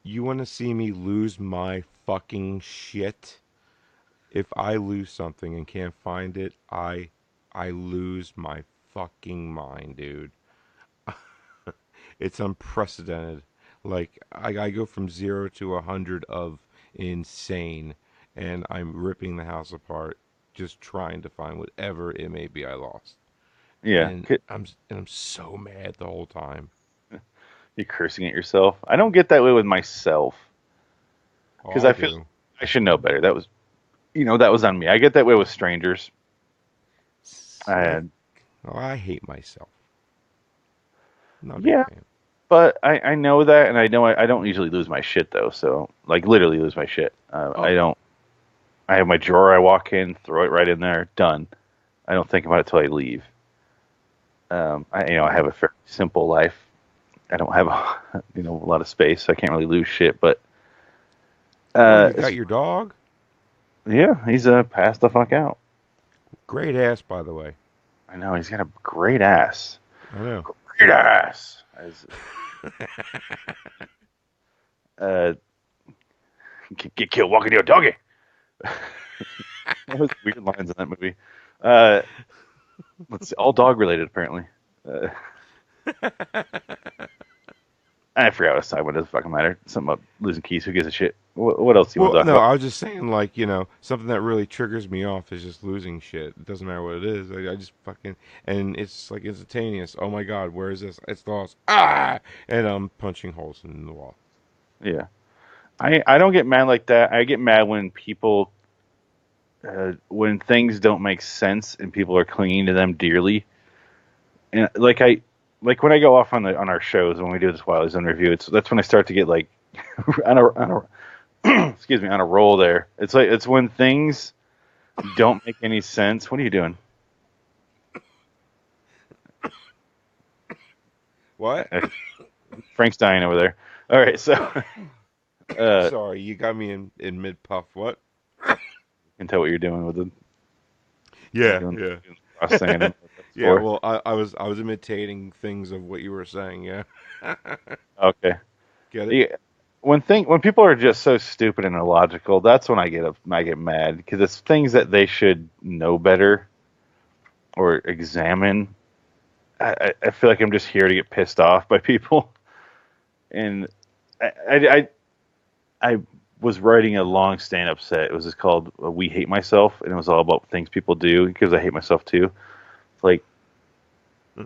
you want to see me lose my fucking shit? If I lose something and can't find it, I lose my fucking mind, dude. It's unprecedented. Like I go from 0 to 100 of insane, and I'm ripping the house apart, just trying to find whatever it may be I lost. Yeah, And I'm so mad the whole time. you're cursing at yourself. I don't get that way with myself Oh, because I I feel do. I should know better. That was that was on me. I get that way with strangers. It's like, And oh, I hate myself. Not a big yeah, fan. but I know that, and I know I don't usually lose my shit though. So like literally lose my shit. I Oh, don't. I have my drawer. I walk in, throw it right in there, done. I don't think about it till I leave. I have a fairly simple life. I don't have a lot of space, so I can't really lose shit. But well, you it's got your dog. yeah, he's passed the fuck out. Great ass, by the way. I know he's got a great ass. I know. Great ass. As, uh, get killed walking your doggy. What was weird lines in that movie? Uh, let's see, all dog related apparently. Uh, I forgot what I was talking about. It doesn't fucking matter. Something about losing keys. Who gives a shit? What else do you want Well, to talk no, about? I was just saying, like, something that really triggers me off is just losing shit. It doesn't matter what it is. I just fucking, and it's like instantaneous. Oh my God, where is this? It's lost. Ah! And I'm punching holes in the wall. Yeah, I don't get mad like that. I get mad when things don't make sense and people are clinging to them dearly. And like when I go off on our shows when we do this Wiley's in review. That's when I start to get like on a excuse me on a roll there. It's when things don't make any sense. What are you doing? What? Uh, Frank's dying over there. All right, so you Sorry, you got me in mid puff. What? can tell what you're doing with the Yeah, doing, yeah. doing the cross thing. I don't know what that's Yeah, for. well, I was imitating things of what you were saying. Yeah. Okay. Get it? Yeah. When people are just so stupid and illogical, that's when I get mad because it's things that they should know better or examine. I feel like I'm just here to get pissed off by people, and I I, I was writing a long stand up set. It was just called "We Hate Myself," and it was all about things people do because I hate myself too. Like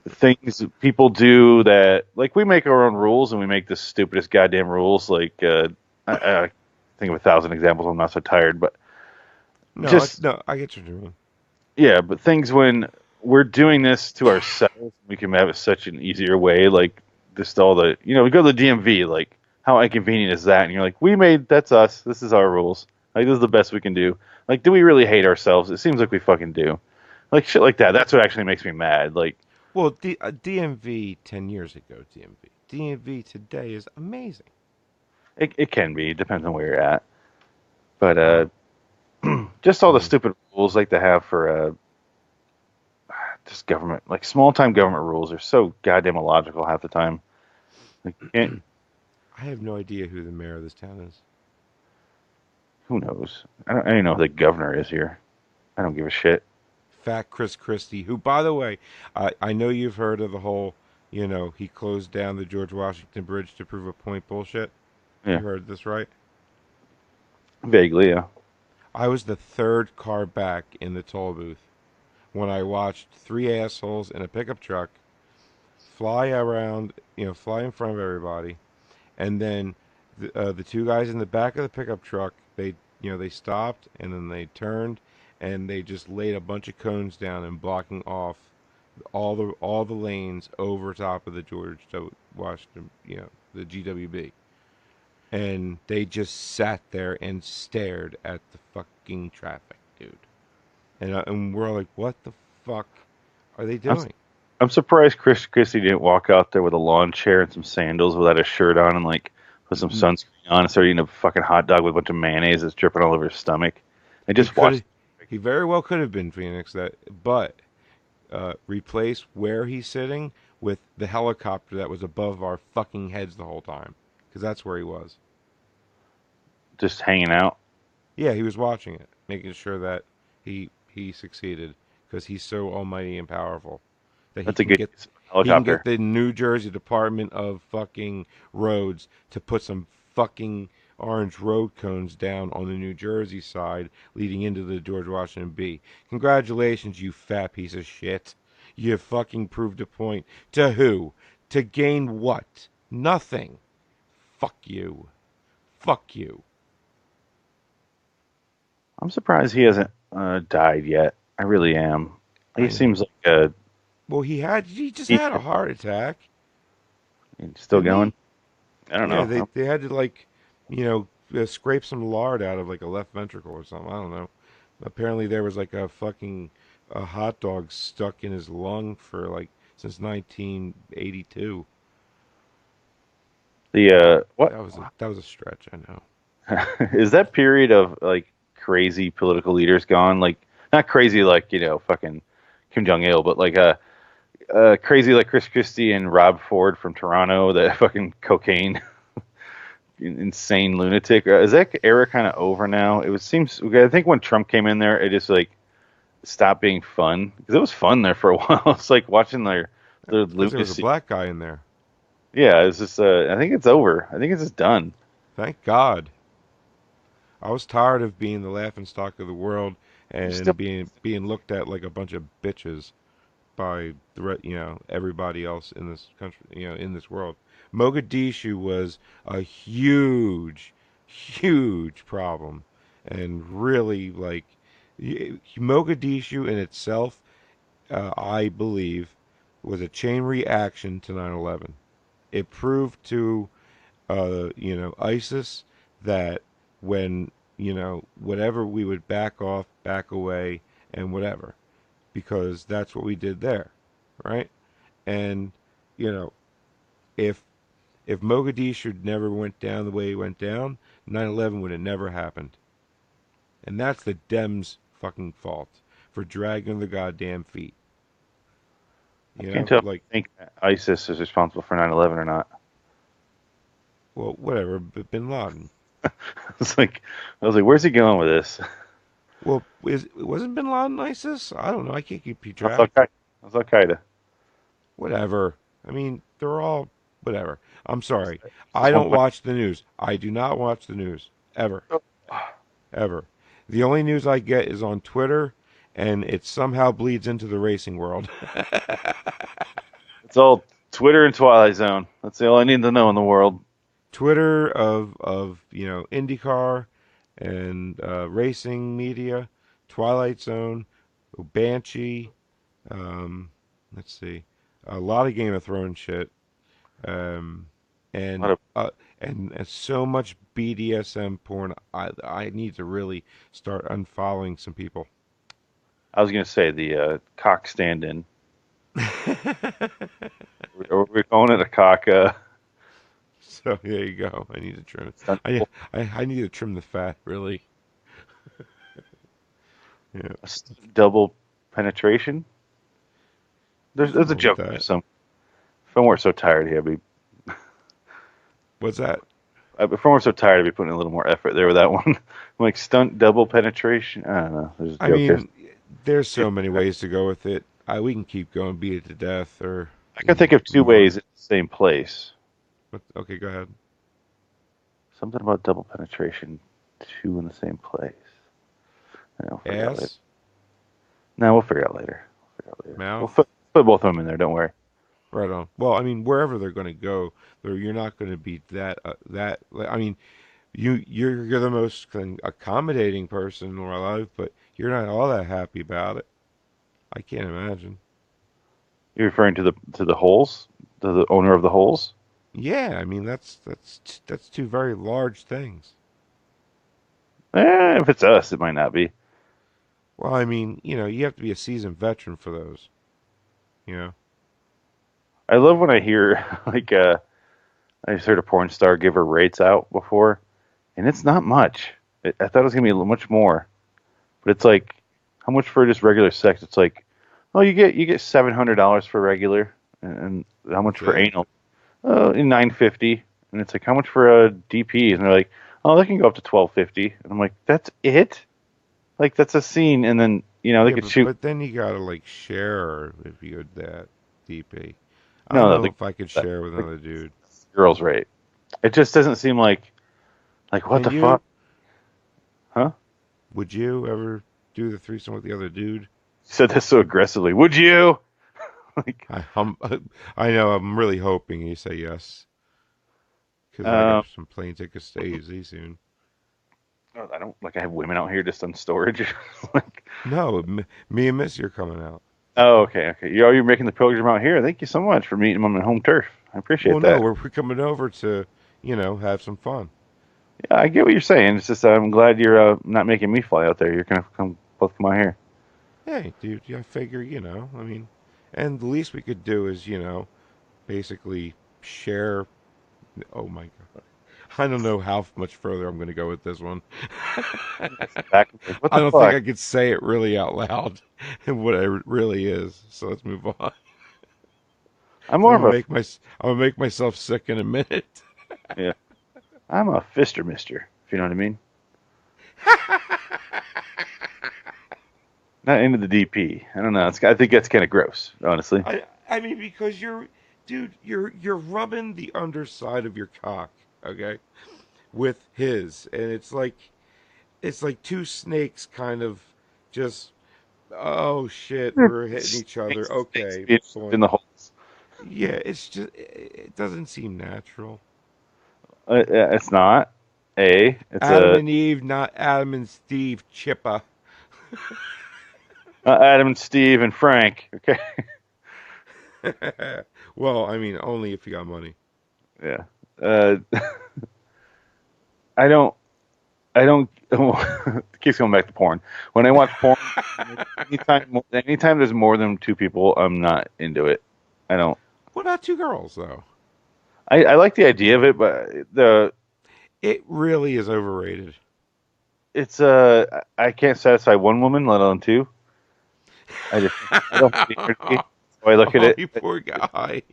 things people do that, like we make our own rules and we make the stupidest goddamn rules. Like I think of 1,000 examples. I'm not so tired, but No, just no, I get your dream. yeah. But things when we're doing this to ourselves, we can have it such an easier way. Like just all the we go to the DMV. Like how inconvenient is that? And you're like, we made that's us. This is our rules. Like this is the best we can do. Like, do we really hate ourselves? It seems like we fucking do. Like shit like that. That's what actually makes me mad. Like Well, DMV 10 years ago, DMV. DMV today is amazing. it can be. It depends on where you're at. But Oh, just all the mm. stupid rules like they have for just government, like small time government rules are so goddamn illogical half the time. Like, I have no idea who the mayor of this town is. who knows? I don't even know who the governor is here. I don't give a shit. Fat Chris Christie, who, by the way, I know you've heard of the whole, he closed down the George Washington Bridge to prove a point bullshit. Yeah, You heard this right? vaguely. Yeah. I was the third car back in the toll booth when I watched three assholes in a pickup truck fly around, fly in front of everybody, and then the two guys in the back of the pickup truck, they stopped and then they turned and they just laid a bunch of cones down and blocking off all the lanes over top of the George Washington, the GWB. and they just sat there and stared at the fucking traffic, dude. And we're like, what the fuck are they I'm doing? I'm surprised Chris Christie didn't walk out there with a lawn chair and some sandals without a shirt on and like put some Mm, sunscreen on and start eating a fucking hot dog with a bunch of mayonnaise that's dripping all over his stomach. And He just could watched. have, he very well could have been Phoenix that, but replace where he's sitting with the helicopter that was above our fucking heads the whole time, because that's where he was. Just hanging out. Yeah, he was watching it, making sure that he succeeded, because he's so almighty and powerful that That's a good use of a he can get helicopter. the New Jersey Department of fucking Roads to put some fucking orange road cones down on the New Jersey side leading into the George Washington B. Congratulations, you fat piece of shit. You fucking proved a point. To who? To gain what? Nothing. Fuck you. Fuck you. I'm surprised he hasn't died yet. I really am. He I know. seems like a Well, he just he's had a heart attack, still didn't going. he? I don't Yeah, know. they had to like, you know, scrape some lard out of like a left ventricle or something. I don't know. Apparently there was like a fucking a hot dog stuck in his lung for like since 1982. The what That was a stretch, I know. is that period of like crazy political leaders gone? Like not crazy like fucking Kim Jong Il, but like crazy like Chris Christie and Rob Ford from Toronto, that fucking cocaine insane lunatic. Is that era kind of over now? It was seems. I think when Trump came in there, it just like stopped being fun because it was fun there for a while. It's like watching their Because there was a lunacy. black guy in there. Yeah, it's just. I think it's over. I think it's just done. Thank God. I was tired of being the laughing stock of the world You still and being looked at like a bunch of bitches by everybody else in this country, in this world. Mogadishu was a huge problem, and really like Mogadishu in itself, I believe, was a chain reaction to 9/11. It proved to ISIS that when whatever we would back off, back away, and whatever because that's what we did there, right? And you know, if Mogadishu never went down the way it went down, 9/11 would have never happened. And that's the Dems' fucking fault for dragging the goddamn feet. I can't tell if Like, I think ISIS is responsible for 9/11 or not. well, whatever, but Bin Laden. It's like I was like, where's he going with this? Well, wasn't Bin Laden ISIS? I don't know. I can't keep That's track. Al Qaeda. That's Al Qaeda. Whatever. I mean, they're all whatever. I'm sorry. I Just one don't point. watch the news. I do not watch the news ever. Ever. The only news I get is on Twitter, and it somehow bleeds into the racing world. It's all Twitter and Twilight Zone. That's all I need to know in the world. Twitter of IndyCar and racing media, Twilight Zone, Banshee. Um, let's see, a lot of Game of Thrones shit, um, A lot and of, so much BDSM porn. I need to really start unfollowing some people. I was gonna say the cock stand-in. We're calling it a cock. So there you go. I need to trim it. Stunt I, double, I need to trim the fat, really. Yeah. double penetration. Nothing There's a wrong with joke there. that. Some if I weren't so tired, here, What's that? if I weren't so tired, I'd be putting a little more effort there with that one. Like stunt double penetration. I don't know. There's a I joke here. mean, there's so many ways to go with it. We can keep going, beat it to death, or I we can can think of two move on. ways in the same place. Okay, go ahead. Something about double penetration, two in the same place. Yeah, we'll figure it out later. Ass, No, we'll figure it out later. We'll mouth, put both of them in there. Don't worry. right on. Well, I mean, wherever they're going to go, you're not going to be that. I mean, you're the most accommodating person in my life, but you're not all that happy about it. I can't imagine. You're referring to the holes, to the owner of the holes. Yeah, I mean that's two very large things. If it's us, it might not be. Well, I mean, you have to be a seasoned veteran for those. You know. I love when I hear like I just heard a porn star give her rates out before, and it's not much. I thought it was gonna be a little much more, but it's like how much for just regular sex? It's like, oh, you get $700 for regular, and how much That's for it. anal? Oh, $950, and it's like how much for a DP? And they're like, oh, that can go up to $1250, and I'm like, that's it? Like that's a scene, and then they Yeah, could but shoot. but then you gotta like share if you go that DP. I don't No, know if I could the, share with the another dude. girl's rate. It just doesn't seem like what Can the fuck, you? huh? Would you ever do the threesome with the other dude? You said this so aggressively. Would you? Like, I'm, I know. I'm really hoping you say yes because I got um, some plane tickets to AZ soon. I don't like. I have women out here just on storage. Like, No, me and Missy are coming out. oh, okay, okay. You're making the pilgrim out here. Thank you so much for meeting them on my home turf. I Well, appreciate no, that. we're coming over to, have some fun. Yeah, I get what you're saying. It's just I'm glad you're not making me fly out there. You're gonna both come out here. Hey, dude, yeah, I figure, I mean, and the least we could do is, basically share. Oh my God. I don't know how much further I'm going to go with this one. Back and forth. What I the don't think fuck? I could say it really out loud and what it really is. So let's move on. I'm 'Cause more of a I'm gonna make myself sick in a minute. yeah. I'm a fister mister. If you know what I mean. Not into the DP. I don't know. I think that's kind of gross, honestly. I mean because dude, you're rubbing the underside of your cock, okay, with his, and it's like two snakes kind of just, oh shit, we're hitting each other. Snakes Okay, being in boing. the holes. Yeah, it doesn't seem natural. It's not. It's Adam a and Eve, not Adam and Steve Chippa. Adam and Steve and Frank. Okay. Well, I mean, only if you got money. Yeah. Uh, I don't. I don't. It keeps going back to porn. When I watch porn, anytime there's more than two people, I'm not into it. I don't. What about two girls though? I like the idea of it, but It really is overrated. it's I can't satisfy one woman, let alone two. I don't have the energy. So I look at Oh, it. you poor guy.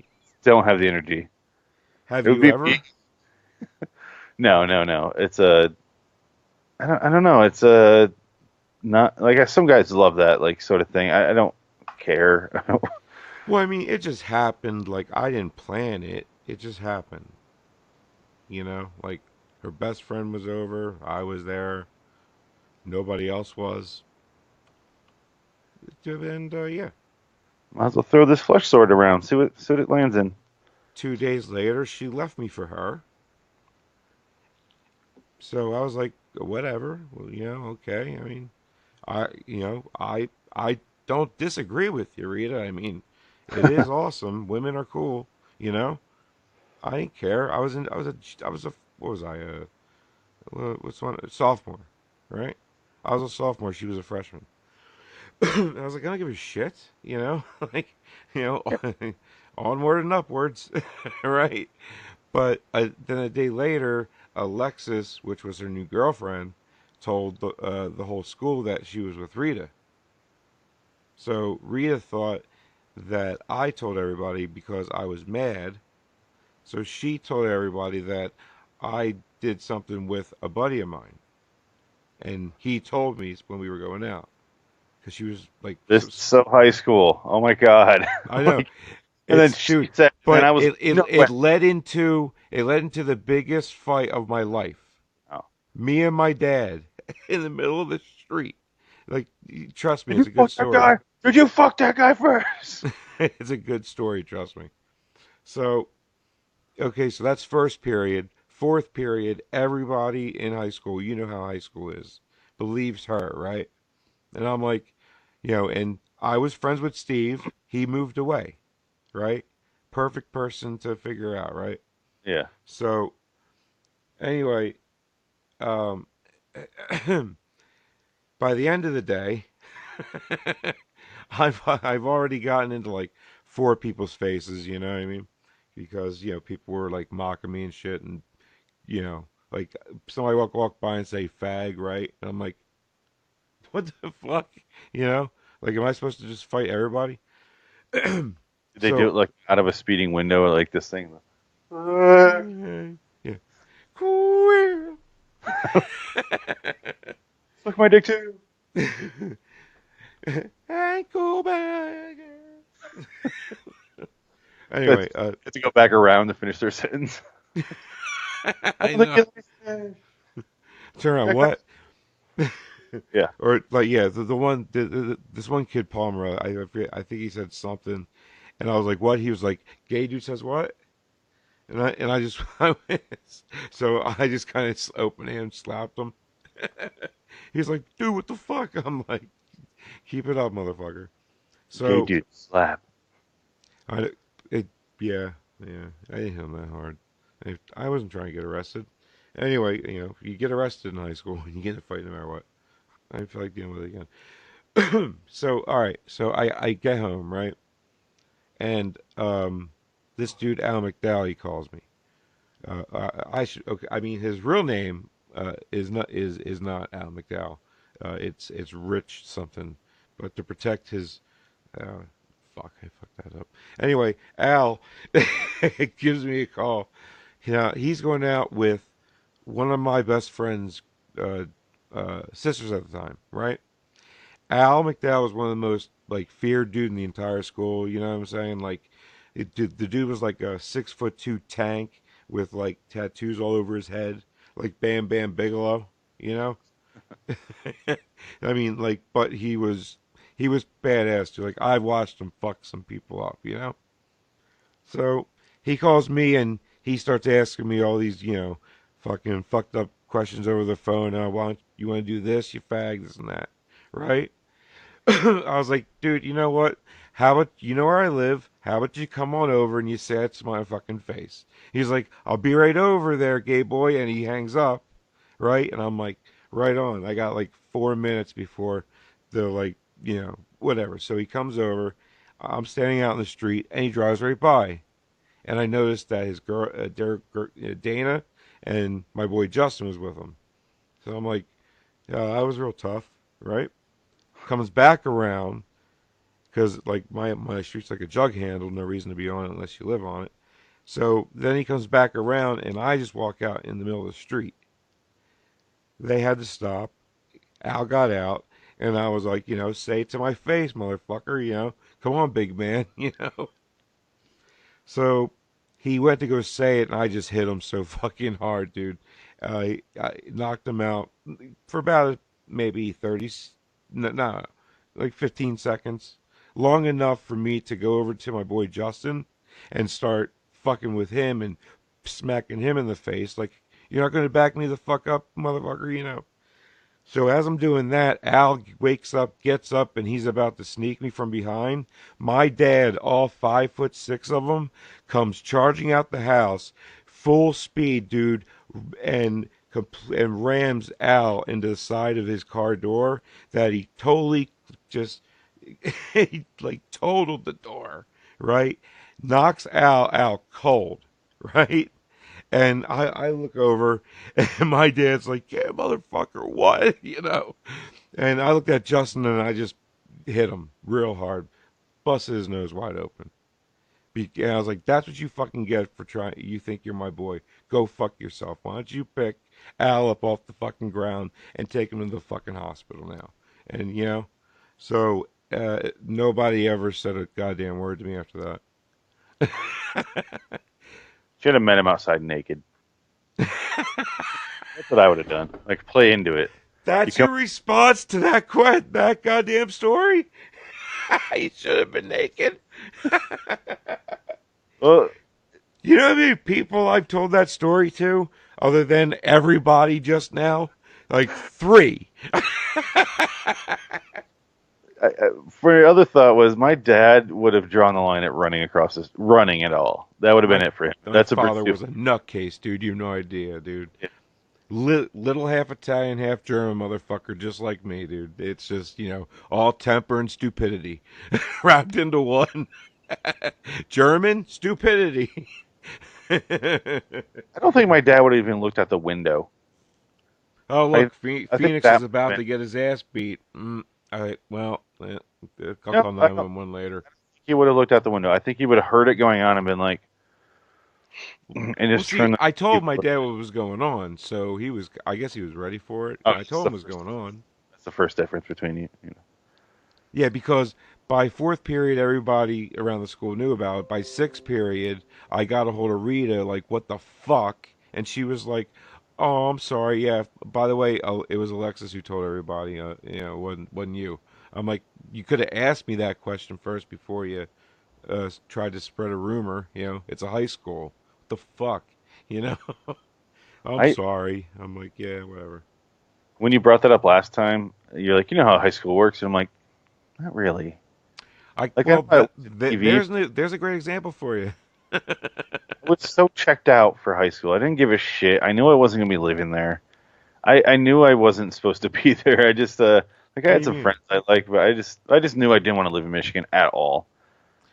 Don't have the energy. Have It would you be me. ever? No, no, no. It's a. I don't know. It's a not like some guys love that like sort of thing. I don't care. I don't, Well, I mean, it just happened. Like I didn't plan it. It just happened. Like her best friend was over. I was there. Nobody else was. And yeah, might as well throw this flesh sword around. See what it lands in. 2 days later, she left me for her. So I was like, whatever. Well, okay. I mean, I don't disagree with you, Rita. I mean, it is awesome. Women are cool. You know, I didn't care. I was a what was I? What's one? A sophomore, right? I was a sophomore. She was a freshman. I was like, I don't give a shit. Like, you know, onward and upwards, right? But then a day later, Alexis, which was her new girlfriend, told the whole school that she was with Rita. So Rita thought that I told everybody because I was mad. So she told everybody that I did something with a buddy of mine, and he told me when we were going out because she was like, This is so high school. Oh my god. I know Like, and then it's she dude, said, and then but I was it, like, it no way. it led into the biggest fight of my life. Oh. Me and my dad in the middle of the street. Like, trust me, Did it's you a good fuck that story. guy? Did you fuck that guy first? It's a good story, trust me. So, okay, so that's first period. Fourth period, everybody in high school, you know how high school is, believes her, right? And I'm like, and I was friends with Steve. He moved away, right? Perfect person to figure out, right? Yeah. So anyway, um, by the end of the day, I've already gotten into like four people's faces. You know what I mean? Because people were like mocking me and shit, and like somebody walk by and say fag, right? And I'm like, what the fuck? You know? Like, am I supposed to just fight everybody? Did they do So, it like out of a speeding window, like this thing? Look yeah. Cool. my dick too. I go back. That's Anyway, have to go back around to finish their sentence. I Oh, look know. at this. Turn on what? Yeah. Or like, yeah, the one, this one kid Palmer, I think he said something, and I was like, what? He was like, gay dude says what? And I just so I just kind of open hand slapped him. He's like, dude, what the fuck? I'm like, keep it up, motherfucker. Gay So dude slap. I it yeah yeah I didn't hit him that hard. I wasn't trying to get arrested. Anyway, you get arrested in high school and you get in a fight no matter what. I feel like dealing with it again. So all right, so I get home right, and this dude Al McDowell he calls me. I should okay. I mean, his real name is not Al McDowell. It's Rich something, but to protect his uh, fuck, I fucked that up. Anyway, Al gives me a call. He's going out with one of my best friend's uh, sisters at the time, right? Al McDowell was one of the most like feared dude in the entire school. You know what I'm saying? Like, the dude was like a 6'2" tank with like tattoos all over his head, like Bam Bam Bigelow. You know? I mean, like, but he was badass too. Like, I've watched him fuck some people up. You know? So he calls me and he starts asking me all these, fucking fucked up questions over the phone. Why don't you want to do this? You fag this and that, right? I was like, dude, you know what? How about you know where I live? How about you come on over and you say it to my fucking face? He's like, I'll be right over there, gay boy, and he hangs up, right? And I'm like, right on. I got like 4 minutes before the like, whatever. So he comes over. I'm standing out in the street, and he drives right by, and I noticed that his girl, Dana, and my boy Justin was with him. So I'm like, yeah, that was real tough, right? Comes back around because like my street's like a jug handle, no reason to be on it unless you live on it. So then he comes back around, and I just walk out in the middle of the street. They had to stop. Al got out, and I was like, say it to my face, motherfucker. Come on, big man. So he went to go say it, and I just hit him so fucking hard, dude. I knocked him out for about maybe 30, no, like 15 seconds. Long enough for me to go over to my boy Justin and start fucking with him and smacking him in the face. Like, you're not going to back me the fuck up, motherfucker. So as I'm doing that, Al wakes up, gets up, and he's about to sneak me from behind. My dad, all 5'6" of them, comes charging out the house, full speed, dude, and and rams Al into the side of his car door. That he totally just he like totaled the door, right? Knocks Al out cold, right? And I look over, and my dad's like, "Yeah, motherfucker, what?" And I looked at Justin, and I just hit him real hard, busted his nose wide open. And I was like, "That's what you fucking get for trying. You think you're my boy? Go fuck yourself. Why don't you pick Al up off the fucking ground and take him to the fucking hospital now?" And so nobody ever said a goddamn word to me after that. Should have met him outside naked. That's what I would have done. Like play into it. You That's come. your response to that goddamn story? You should have been naked. Well, You know how many people I've told that story to, other than everybody just now? Like three. my other thought was my dad would have drawn the line at running at all. That would have been My it for him. my That's a bridge father too was a nutcase, dude. You have no idea, dude. far. Little half Italian, half German motherfucker, just like me, dude. It's just, all temper and stupidity wrapped into one. German stupidity. I don't think my dad would have even looked out the window. Oh, I look, I think Phoenix that is would have about been. to get his ass beat. All right, well, I'll No, call I don't think 911 later. he would have looked out the window. I think he would have heard it going on and been like, and Well, just see, turned. I told my dad what was going on, so I guess he was ready for it. Oh, I told him what was going on. that's the first difference between you. Yeah, because by fourth period, everybody around the school knew about it. By sixth period, I got a hold of Rita, like, what the fuck? And she was like, "Oh, I'm sorry. Yeah, by the way, it was Alexis who told everybody. It wasn't you." I'm like, "You could have asked me that question first before you tried to spread a rumor. It's a high school. What the fuck? You know." I'm I sorry. I'm like, yeah, whatever. When you brought that up last time, you're like, you know how high school works, and I'm like, not really. Like I know I watched TV. There's a great example for you. I was so checked out for high school. I didn't give a shit. I knew I wasn't gonna be living there. I knew I wasn't supposed to be there. I just like I What do had you some mean? friends I liked, but I just knew I didn't want to live in Michigan at all.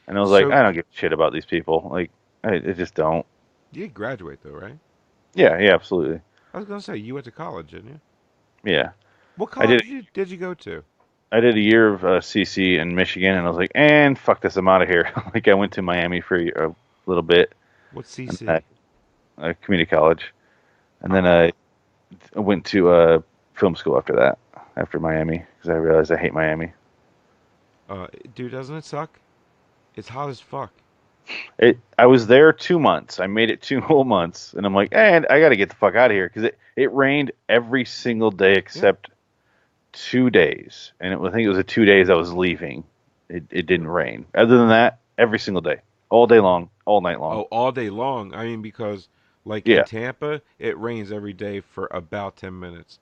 And I was like, So I don't give a shit about these people. Like I just don't. you did graduate though, right? Yeah, yeah, absolutely. I was gonna say you went to college, didn't you? Yeah, What I college did. did you go to? I did a year of CC in Michigan, and I was like, and fuck this, I'm out of here. Like I went to Miami for a little bit, What and CC? community college, and then Oh, I went to film school after that, after Miami, because I realized I hate Miami. dude, doesn't it suck? It's hot as fuck. I was there 2 months. I made it 2 whole months, and I'm like, and I got to get the fuck out of here because it rained every single day Yeah. except 2 days, and I think it was the 2 days I was leaving. It didn't rain. Other than that, every single day, all day long, all night long. Oh, all day long. I mean, because like in Yeah, Tampa, it rains every day for about 10 minutes.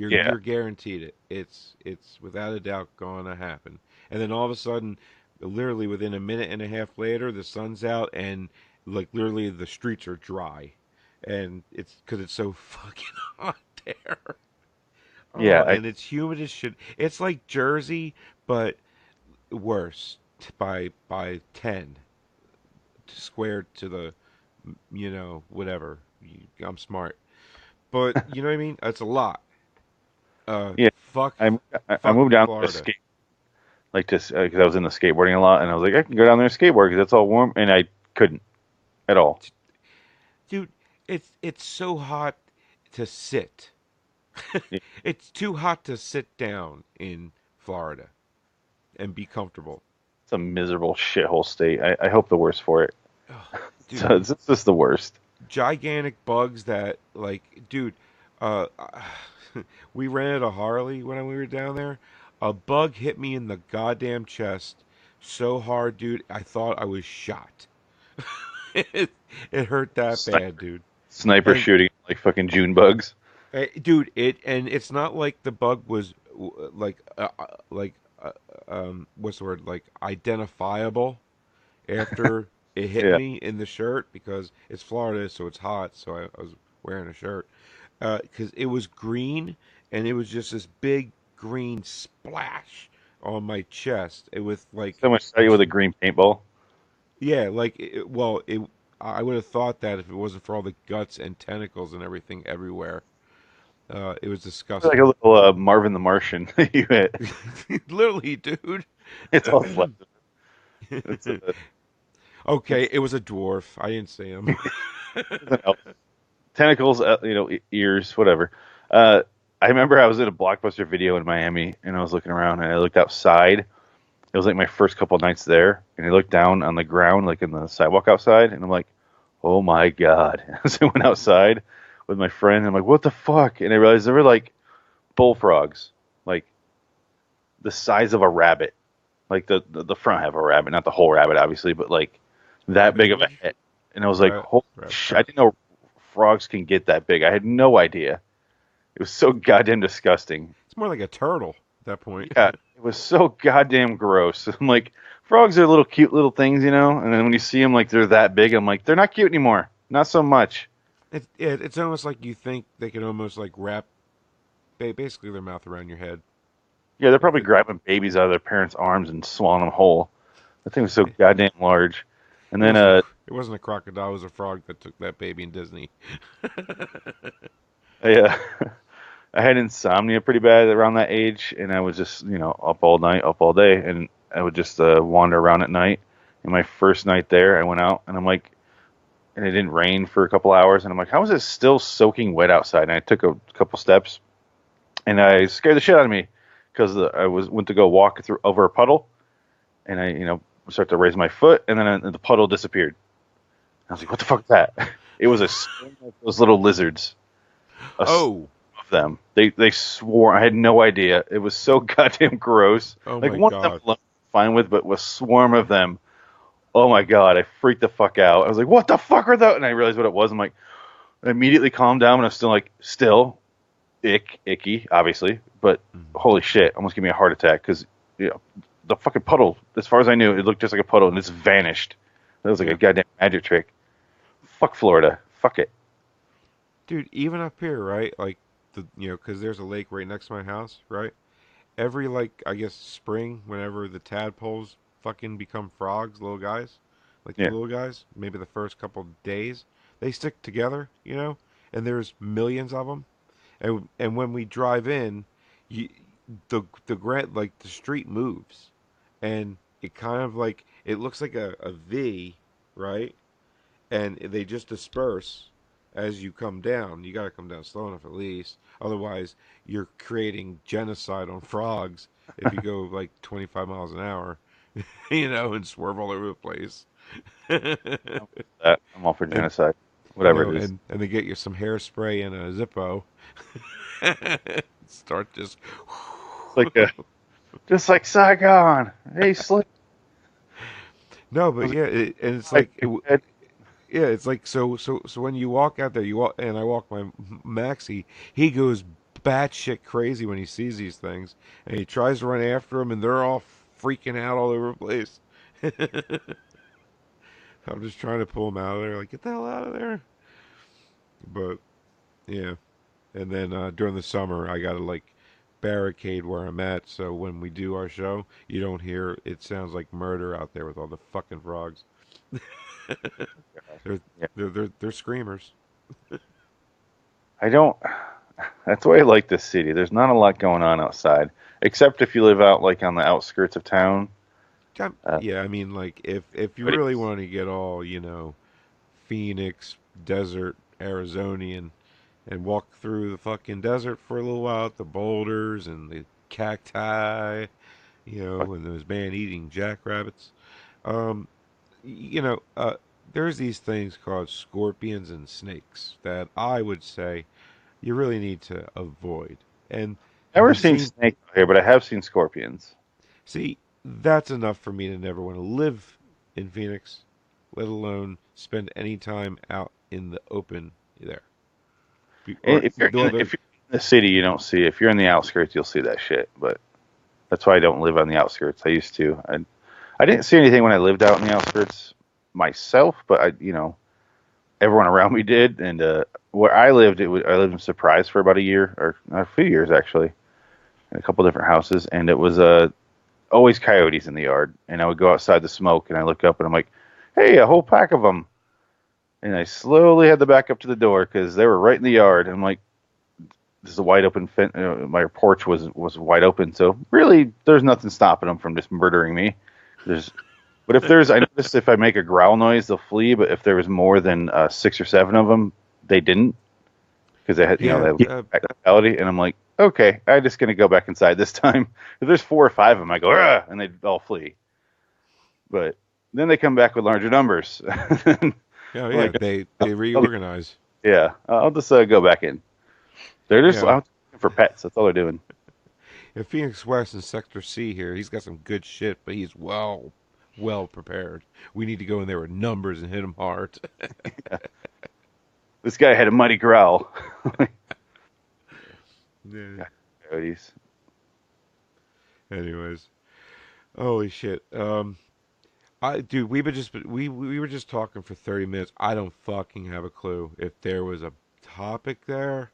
yeah, You're guaranteed it. It's without a doubt going to happen. And then all of a sudden, literally within a minute and a half later, the sun's out and like literally the streets are dry, and it's because it's so fucking hot there. yeah. Oh, and it's humid as shit. It's like Jersey, but worse by 10 squared to the whatever. I'm smart, but you know what I mean. It's a lot. Yeah, Fuck, I I fuck moved down to Florida, skate like to because I was into skateboarding a lot, and I was like, I can go down there and skateboard because it's all warm, and I couldn't at all. dude. It's so hot to sit. Yeah, It's too hot to sit down in Florida and be comfortable. it's a miserable shithole state. I hope the worst for it. Oh, So dude, it's just the worst. gigantic bugs that like, dude. Uh, we rented a Harley when we were down there. A bug hit me in the goddamn chest so hard, dude. I thought I was shot. it, it hurt that bad, dude. Sniper And shooting like fucking June bugs. dude, it's not like the bug was like what's the word, like identifiable after it hit Yeah, me in the shirt because it's Florida, so it's hot. So I was wearing a shirt because it was green and it was just this big green splash on my chest. It was like, someone shot you with a green paintball. yeah, like well, it. I would have thought that if it wasn't for all the guts and tentacles and everything everywhere. It was Like a disgusting. little Marvin the Martian you hit. Literally, dude. It's all flat. It's Okay, it was a dwarf. I didn't see him. an elf. Tentacles, ears, whatever. Uh, I remember I was at a Blockbuster video in Miami, and I was looking around, and I looked outside. It was like my first couple nights there, and I looked down on the ground, like in the sidewalk outside, and I'm like, "Oh my god!" As I went outside with my friend, I'm like, "What the fuck?" And I realized there were like bullfrogs, like the size of a rabbit, like the front half of a rabbit, not the whole rabbit, obviously, but like that big of a Really? head. And I was like, Right, "Holy right, shit!" I right. didn't know frogs can get that big. I had no idea. It was so goddamn disgusting. It's more like a turtle at that point. Yeah, was so goddamn gross. I'm like, frogs are little cute little things, you know. And then when you see them like they're that big, I'm like, they're not cute anymore. Not so much. It's almost like you think they can almost like wrap basically their mouth around your head. Yeah, they're Like probably grabbing babies out of their parents' arms and swallowing them whole. That thing was so goddamn large. And it then wasn't a it wasn't a crocodile. It was a frog that took that baby in Disney. I, I had insomnia pretty bad around that age, and I was just up all night, up all day, and I would just wander around at night. And my first night there, I went out, and I'm like, and it didn't rain for a couple hours, and I'm like, how is it still soaking wet outside? And I took a couple steps, and I scared the shit out of me because I went to go walk through over a puddle, and I start to raise my foot, and then the puddle disappeared. I was like, what the fuck is that? It was a swarm of those little lizards. A swarm Oh, of them. They swore. I had no idea. It was so goddamn gross. oh Like my one of them God, I'm fine with, but a swarm of them. Oh my god, I freaked the fuck out. I was like, what the fuck are those? And I realized what it was. I'm like, I immediately calmed down, and I'm still icky, obviously, but holy shit, almost gave me a heart attack because the fucking puddle. As far as I knew, it looked just like a puddle, and it's vanished. That was like a yeah, goddamn magic trick. Fuck Florida. Fuck it. dude. Even up here, right? Like because there's a lake right next to my house, right? Every like I guess spring, whenever the tadpoles fucking become frogs, little guys, like the Yeah. little guys, maybe the first couple days, they stick together, and there's millions of them. And when we drive in, you, the grand like the street moves, and it kind of like it looks like a V, right? And they just disperse as you come down. You got to come down slow enough at least. Otherwise, you're creating genocide on frogs if you go like 25 miles an hour, and swerve all over the place. I'm for that. I'm all for and genocide. Whatever it is. and they get you some hairspray and a Zippo. Start just. It's like just like Saigon. Hey, Slick. No, I but was yeah, and it's like, like yeah, it's like so when you walk out there, you walk and I walk my Maxie, he goes batshit crazy when he sees these things, and he tries to run after them, and they're all freaking out all over the place. I'm just trying to pull him out of there, like get the hell out of there. But yeah, and then during the summer, I gotta like barricade where I'm at, so when we do our show, you don't hear it sounds like murder out there with all the fucking frogs. They're yeah. they're screamers. I don't. That's why I like this city. There's not a lot going on outside, except if you live out like on the outskirts of town. Yeah, I mean, like if you But really it's want to get all Phoenix desert Arizonian and walk through the fucking desert for a little while, the boulders and the cacti, and those man-eating jackrabbits. Um, you know, uh, there's these things called scorpions and snakes that I would say you really need to avoid. And have never you seen seen? snakes out here, but I have seen scorpions. See, that's enough for me to never want to live in Phoenix, let alone spend any time out in the open there. Or If you're well, if you're in the city, you don't see it. If you're in the outskirts, you'll see that shit. But that's why I don't live on the outskirts. I used to. I didn't see anything when I lived out in the outskirts myself, but everyone around me did. And where I lived, I lived in Surprise for about a year or a few years actually, in a couple different houses, and it was always coyotes in the yard. And I would go outside to smoke, and I look up, and I'm like, "Hey, a whole pack of them!" And I slowly had to back up to the door because they were right in the yard. And I'm like, "This is a wide open fence. My porch was wide open, so really, there's nothing stopping them from just murdering me." There's But if I noticed if I make a growl noise, they'll flee. But if there was more than 6 or 7 of them, they didn't because they had, yeah, they have mentality. And I'm like, okay, I'm just gonna go back inside this time. If there's 4 or 5 of them, I go, "Argh," and they all flee. But then they come back with larger numbers. yeah, I'm yeah. like, They reorganize. yeah, I'll just go back in. They're just Yeah, out for pets. That's all they're doing. if Phoenix West in Sector C here, he's got some good shit, but he's well prepared. We need to go in there with numbers and hit him hard. This guy had a mighty growl. Yeah. Coyotes. Anyways, holy shit. Dude, we were just talking for 30 minutes. I don't fucking have a clue if there was a topic there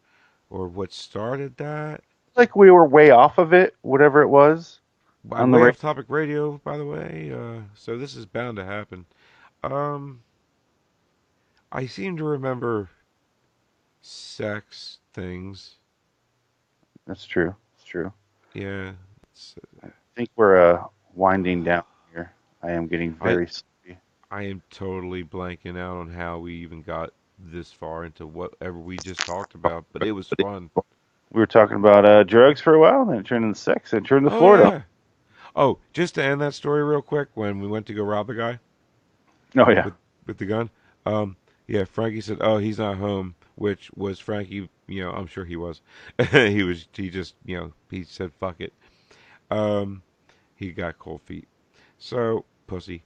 or what started that. Like we were way off of it, whatever it was By on the way radio. of topic radio, by the way. So this is bound to happen. Um, I seem to remember sex things. That's true. It's true. Yeah, it's, I think we're winding down here. I am getting I very sleepy. I am totally blanking out on how we even got this far into whatever we just talked about, but it was fun. We were talking about drugs for a while, then it turned into sex, and it turned to Oh Florida. yeah. Oh, just to end that story real quick, when we went to go rob the guy Oh yeah. with with the gun, um, yeah, Frankie said, "Oh, he's not home," which was Frankie. I'm sure he was. He was. He just, he said, "Fuck it." Um, he got cold feet. So pussy.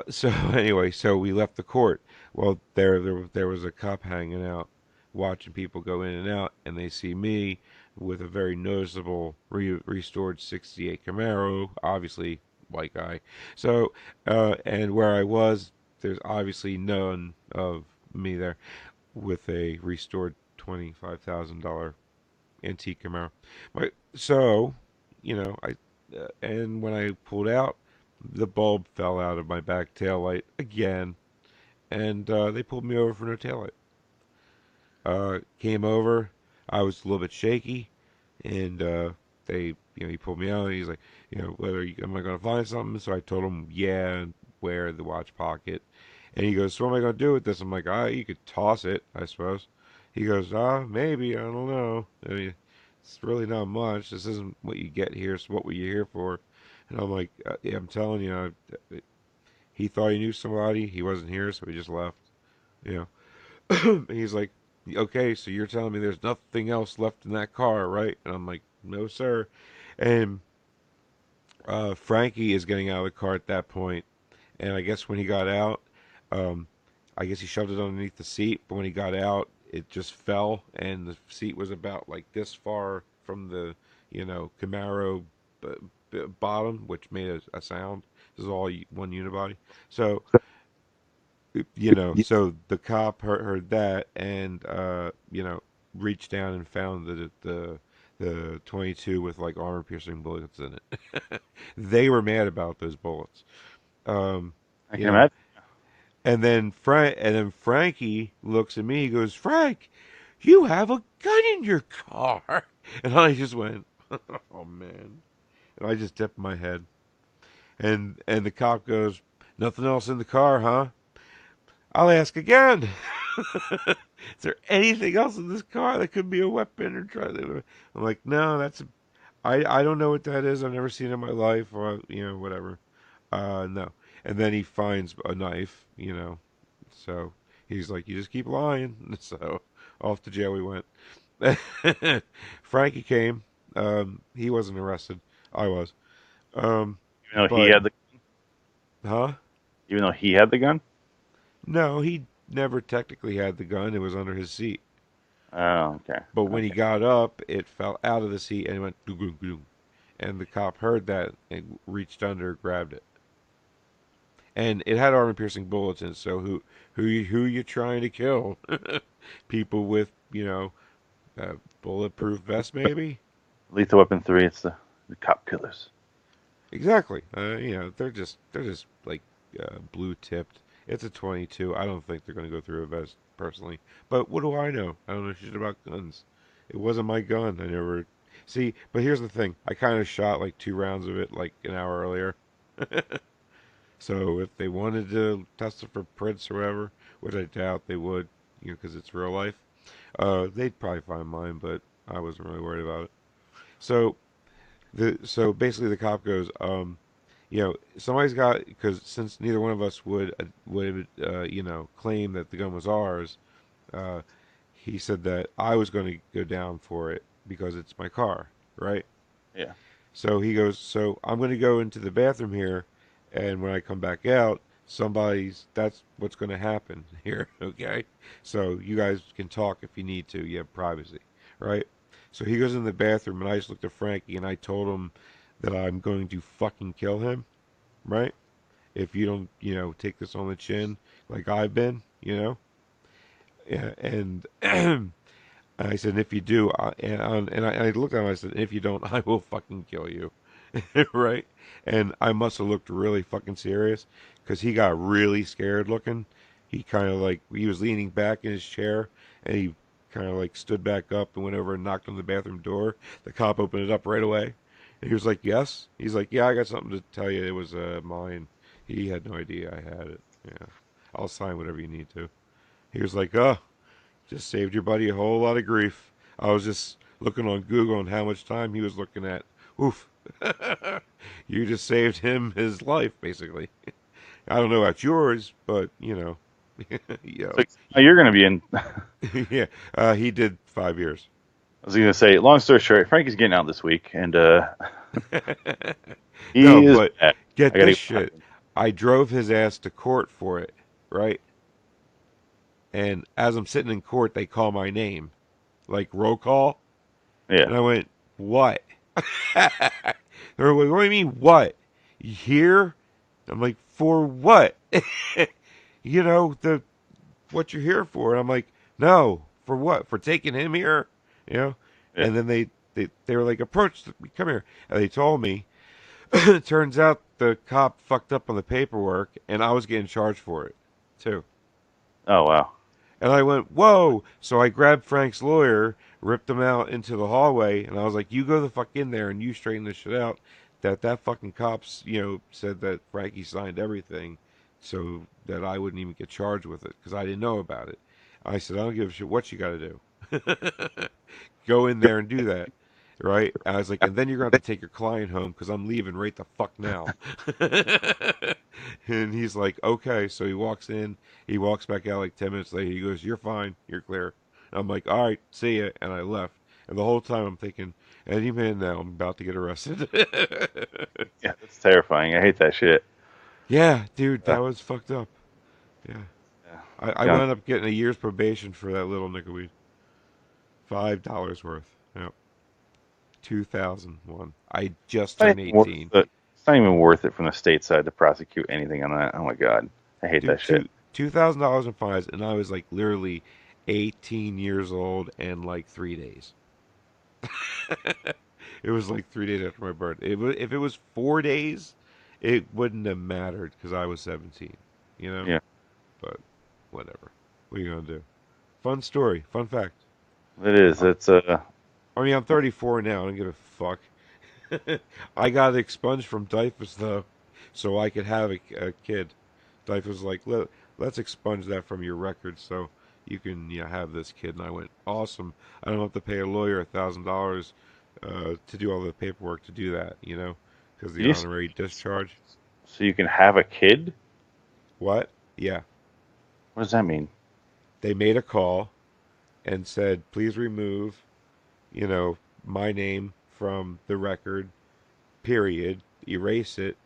So anyway, so we left the court. Well, there was a cop hanging out, watching people go in and out, and they see me with a very noticeable restored '68 Camaro, obviously white guy. So, and where I was, there's obviously none of me there with a restored $25,000 antique Camaro. So, and when I pulled out, the bulb fell out of my back tail light again, and they pulled me over for no tail light. Came over, I was a little bit shaky, and he pulled me out, and he's like, am I going to find something? So I told him, yeah, where the watch pocket. And he goes, so what am I going to do with this? I'm like, you could toss it, I suppose. He goes, maybe, I don't know. I mean, it's really not much. This isn't what you get here. So what were you here for? And I'm like, yeah, I'm telling you, he thought he knew somebody. He wasn't here, so he just left. You know. He's like, okay, so you're telling me there's nothing else left in that car, right? And I'm like, no, sir. And Frankie is getting out of the car at that point, and I guess when he got out, um, I guess he shoved it underneath the seat. But when he got out, it just fell, and the seat was about like this far from the Camaro bottom, which made a sound. This is all one unibody. So so the cop heard that, and reached down and found the 22 with like armor piercing bullets in it. They were mad about those bullets. Um, I you can know, imagine. and then Frankie looks at me. He goes, "Frank, you have a gun in your car." And I just went, "Oh man!" And I just dipped my head. And the cop goes, "Nothing else in the car, huh?" I'll ask again. Is there anything else in this car that could be a weapon or try to? I'm like, no, I don't know what that is. I've never seen it in my life, or whatever. No. And then he finds a knife, So he's like, you just keep lying. So off to jail we went. Frankie came. He wasn't arrested. I was. Um, Even though he but had the, huh? even though he had the gun. No, he never technically had the gun. It was under his seat. Oh, okay. But when he Okay. got up, it fell out of the seat and it went doo doo doo. And the cop heard that and reached under, grabbed it. And it had armor piercing bullets in it. So who you trying to kill? People with bulletproof vests, maybe. Lethal Weapon 3. It's the cop killers. Exactly. They're just like blue tipped. It's a 22. I don't think they're going to go through a vest personally. But what do I know? I don't know shit about guns. It wasn't my gun. I never see. But here's the thing. I kind of shot like 2 rounds of it like an hour earlier. So if they wanted to test it for prints or whatever, which I doubt they would, because it's real life, they'd probably find mine. But I wasn't really worried about it. So so basically the cop goes, somebody's got, because since neither one of us would claim that the gun was ours. uh, he said that I was going to go down for it because it's my car, right? Yeah. So he goes, so I'm going to go into the bathroom here, and when I come back out, that's what's going to happen here, okay? So you guys can talk if you need to. You have privacy, right? So he goes in the bathroom, and I just looked at Frankie, and I told him that I'm going to fucking kill him, right? If you don't, take this on the chin like I've been, Yeah, and I said, if you do, and I looked at him, I said, if you don't, I will fucking kill you, right? And I must have looked really fucking serious because he got really scared looking. He kind of like, he was leaning back in his chair and he kind of like stood back up and went over and knocked on the bathroom door. The cop opened it up right away. And he was like, yes. He's like, yeah, I got something to tell you. It was mine. He had no idea I had it. Yeah. I'll sign whatever you need to. He was like, oh, just saved your buddy a whole lot of grief. I was just looking on Google and how much time he was looking at. Oof. You just saved him his life, basically. I don't know about yours, but, yeah. So you're going to be in. Yeah. He did 5 years. I was going to say, long story short, Frankie's getting out this week, and No, he is but back. get I got this to. shit. I drove his ass to court for it, right? And as I'm sitting in court, they call my name, like roll call. Yeah, And I went, what? They were like, what do you mean, what? Here? I'm like, for what? The what you're here for. And I'm like, no, for what? For taking him here? You know? yeah. And then they were like, approach, come here. And they told me, it turns out the cop fucked up on the paperwork and I was getting charged for it, too. Oh wow. And I went, whoa. So I grabbed Frank's lawyer, ripped him out into the hallway, and I was like, you go the fuck in there and you straighten this shit out. That fucking cops, said that Frankie signed everything so that I wouldn't even get charged with it because I didn't know about it. I said, I don't give a shit what you got to do. Go in there and do that. Right? I was like, and then you're going to have to take your client home because I'm leaving right the fuck now. And he's like, okay. So he walks in. He walks back out like 10 minutes later. He goes, you're fine. You're clear. And I'm like, all right, see ya. And I left. And the whole time I'm thinking, any minute now I'm about to get arrested. Yeah, that's terrifying. I hate that shit. Yeah, dude, Uh, that was fucked up. Yeah. yeah. I Gun. wound up getting a year's probation for that little nickel weed. $5 worth. Yep. 2001. I just It's not turned even worth 18. it. It's not even worth it from the state side to prosecute anything on that. Oh my god, I hate that Dude, shit. $2,000 in fines, and I was like literally 18 years old and like 3 days. It was like 3 days after my birthday. If it was 4 days, it wouldn't have mattered because I was 17, you know. Yeah, But whatever. What are you gonna do? Fun story, fun fact. it is. Uh, It's I mean, I'm 34 now. I don't give a fuck. I got expunged from Dyfus though, so I could have a kid. Dyfus was like, let's expunge that from your record so you can have this kid. And I went, awesome. I don't have to pay a lawyer $1,000 to do all the paperwork to do that, because the you honorary discharge. so you can have a kid. What? Yeah. What does that mean? They made a call and said, please remove, you know, my name from the record, period. Erase it.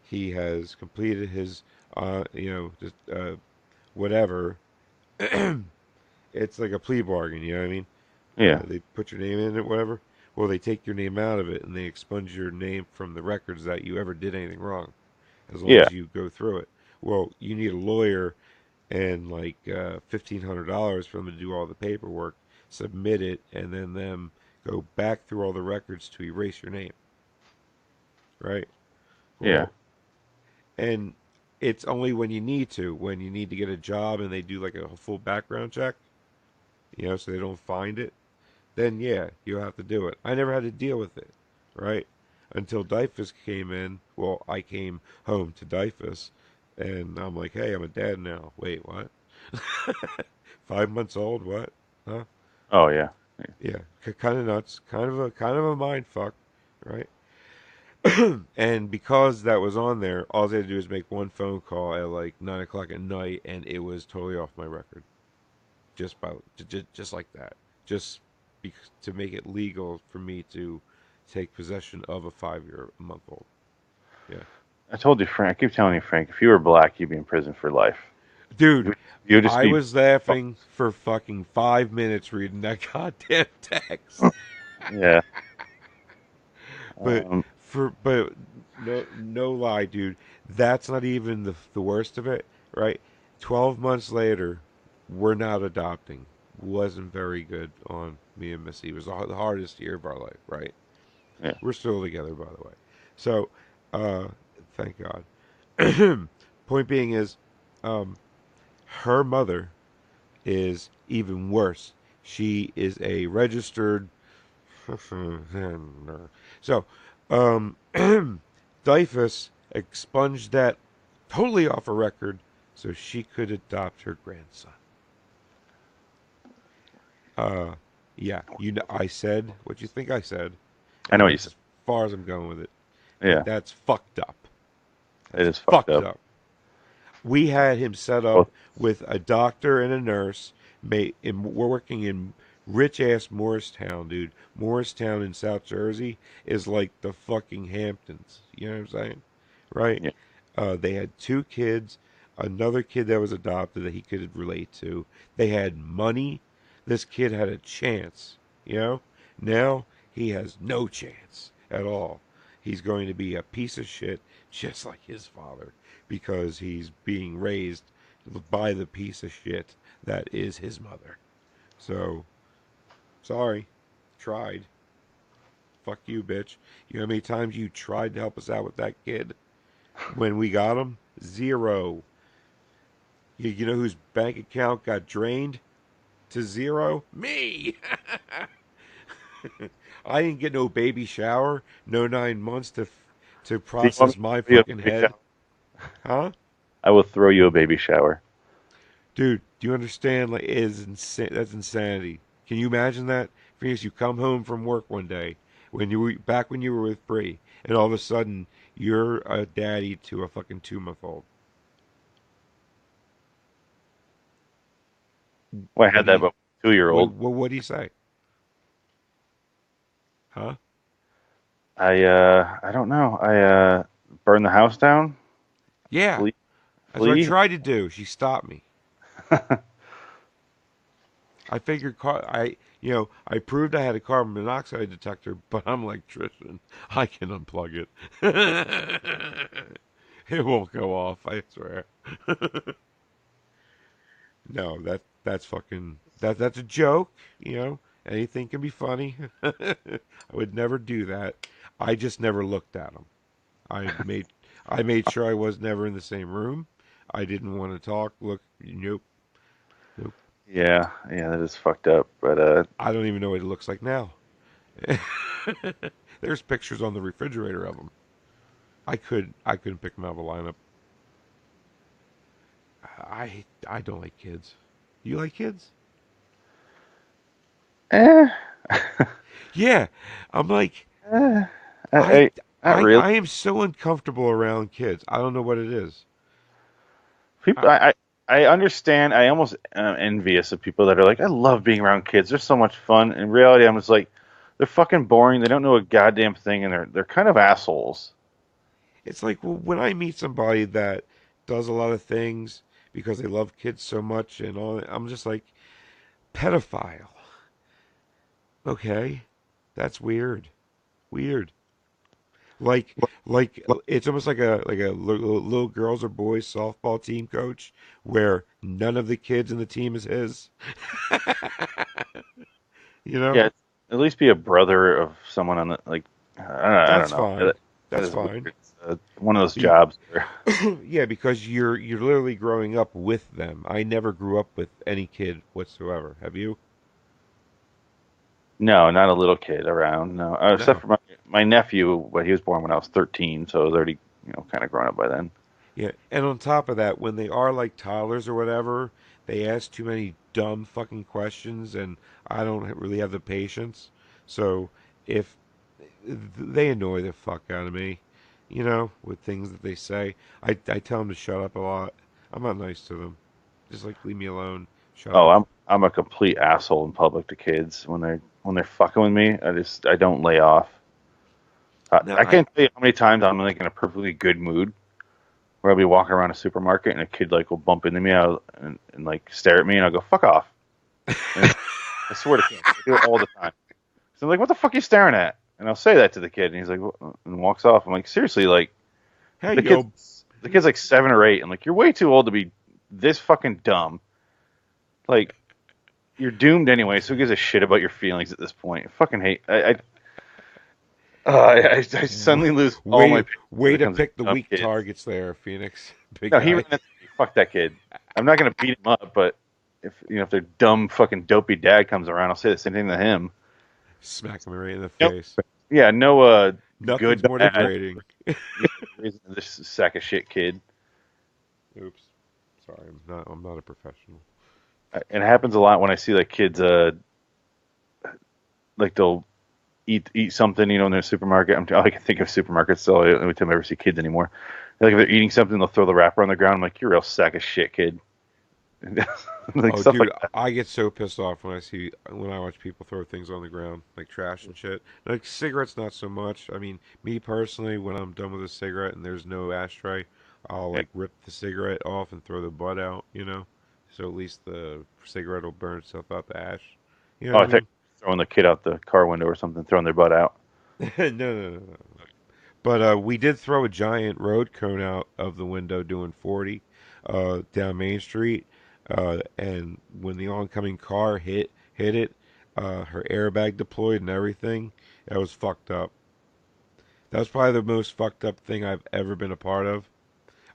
He has completed his, just, whatever. It's like a plea bargain, you know what I mean? Yeah, They put your name in it, whatever. Well, they take your name out of it and they expunge your name from the records that you ever did anything wrong, as long yeah, as you go through it. Well, you need a lawyer and like $1,500 for them to do all the paperwork, submit it, and then them go back through all the records to erase your name, right? yeah. Well, and it's only when you need to, when you need to get a job and they do like a full background check, so they don't find it, then yeah, you have to do it. I never had to deal with it, right? Until Dyfus came in. Well, I came home to Dyfus, and I'm like, hey, I'm a dad now. Wait, what? 5 months old? What? Huh? Oh yeah. Yeah, kind of nuts. Kind of a mind fuck, right? And because that was on there, all they had to do was make one phone call at like 9 o'clock at night, and it was totally off my record. Just like that. Just to make it legal for me to take possession of a 5 year month old. Yeah, I told you, Frank. I keep telling you, Frank. If you were black, you'd be in prison for life. dude, You'd just I be. was laughing for fucking 5 minutes reading that goddamn text. Yeah. But Um, but no lie, dude. That's not even the worst of it, right? 12 months later, we're not adopting. Wasn't very good on me and Missy. It was the hardest year of our life, right? Yeah. We're still together, by the way. So, uh, thank God. Point being is, um, her mother is even worse. She is a registered. So, um, Dyfus expunged that totally off a record so she could adopt her grandson. Uh, yeah, I said what you think I said, I know and what you that's said. as far as I'm going with it. And Yeah, that's fucked up. it That's is fucked fucked up. up. We had him set up Both. with a doctor and a nurse. We're working in rich ass Morristown, dude. Morristown in South Jersey is like the fucking Hamptons. You know what I'm saying? Right? Yeah. They had two kids, another kid that was adopted that he could relate to. They had money. This kid had a chance. You know? Now he has no chance at all. He's going to be a piece of shit just like his father because he's being raised by the piece of shit that is his mother. So, sorry. Tried. Fuck you, bitch. You know how many times you tried to help us out with that kid when we got him? Zero. You know whose bank account got drained to zero? Me! I didn't get no baby shower, no 9 months to Do you want process me my to throw you fucking a baby head. shower? Huh? I will throw you a baby shower. Dude, do you understand? Like, that's insanity. Can you imagine that? Phoenix, you come home from work one day when you were with Bree, and all of a sudden you're a daddy to a fucking 2 month old. Well, I What had do that you about 2 year old. what do you say? Huh? I don't know. I burn the house down, Yeah, flee, that's what I flee. tried to do. She stopped me. I figured I proved I had a carbon monoxide detector, but I'm an electrician. I can unplug it. It won't go off, I swear. No, that's fucking that's a joke, you know. Anything can be funny. I would never do that. I just never looked at him. I made I made sure I was never in the same room. I didn't want to talk. Look, nope, nope. Yeah, yeah, that is fucked up. But I don't even know what it looks like now. There's pictures on the refrigerator of him. I couldn't pick him out of a lineup. I don't like kids. You like kids? eh, Yeah. I'm like eh, I I not really. I am so uncomfortable around kids. I don't know what it is. People, I, I understand. I almost am envious of people that are like, I love being around kids. They're so much fun. In reality, I'm just like, they're fucking boring. They don't know a goddamn thing, and they're kind of assholes. it's like well, when I meet somebody that does a lot of things because they love kids so much and all, I'm just like pedophile. Okay, that's weird. Weird. Like it's almost like a little girls or boys softball team coach where none of the kids in the team is his. You know, Yeah, at least be a brother of someone on the like. I don't that's know. That, fine. that That's is weird. fine. It's one of those Be, jobs where yeah, because you're literally growing up with them. I never grew up with any kid whatsoever. Have you? no, not a little kid around. No, except No. for my nephew. But he was born when I was 13, so I was already kind of grown up by then. Yeah, and on top of that, when they are like toddlers or whatever, they ask too many dumb fucking questions, and I don't really have the patience. So if they annoy the fuck out of me, you know, with things that they say, I tell them to shut up a lot. I'm not nice to them. Just like leave me alone. Shut Oh, up. I'm a complete asshole in public to kids when they're fucking with me. I don't lay off. No, I can't tell you how many times I'm like in a perfectly good mood where I'll be walking around a supermarket and a kid like will bump into me and like stare at me and I'll go fuck off. And I swear to God, I do it all the time. So I'm like, what the fuck are you staring at? And I'll say that to the kid, and he's like, and walks off. I'm like, seriously, like Hey, the yo. kid's like 7 or 8. I'm like, you're way too old to be this fucking dumb. Like, you're doomed anyway. So who gives a shit about your feelings at this point? I fucking hate. I suddenly lose all my Way, patience when way it to comes to pick the dumb weak kids. targets there, Phoenix. Big No, he guy. ran into me. Fuck that kid. I'm not gonna beat him up, but if their dumb fucking dopey dad comes around, I'll say the same thing to him. Smack him right in the Nope. face. Yeah, no Nothing's good more dad. degrading. Raising this sack of shit kid. Oops. Sorry, I'm not a professional. And it happens a lot when I see like kids like they'll eat something, in their supermarket. I can think of supermarkets, so every time I ever see kids anymore. Like if they're eating something, they'll throw the wrapper on the ground. I'm like, you're a real sack of shit, kid. Like Oh, stuff dude, like that. I get so pissed off when I watch people throw things on the ground like trash and shit. Like cigarettes, not so much. I mean, me personally, when I'm done with a cigarette and there's no ashtray, I'll Yeah. like rip the cigarette off and throw the butt out. So at least the cigarette will burn itself out the ash. You know Oh, what I I think mean? throwing the kid out the car window or something, throwing their butt out. No, no, no, no. But we did throw a giant road cone out of the window doing 40 down Main Street, and when the oncoming car hit it, her airbag deployed and everything. That was fucked up. That was probably the most fucked up thing I've ever been a part of.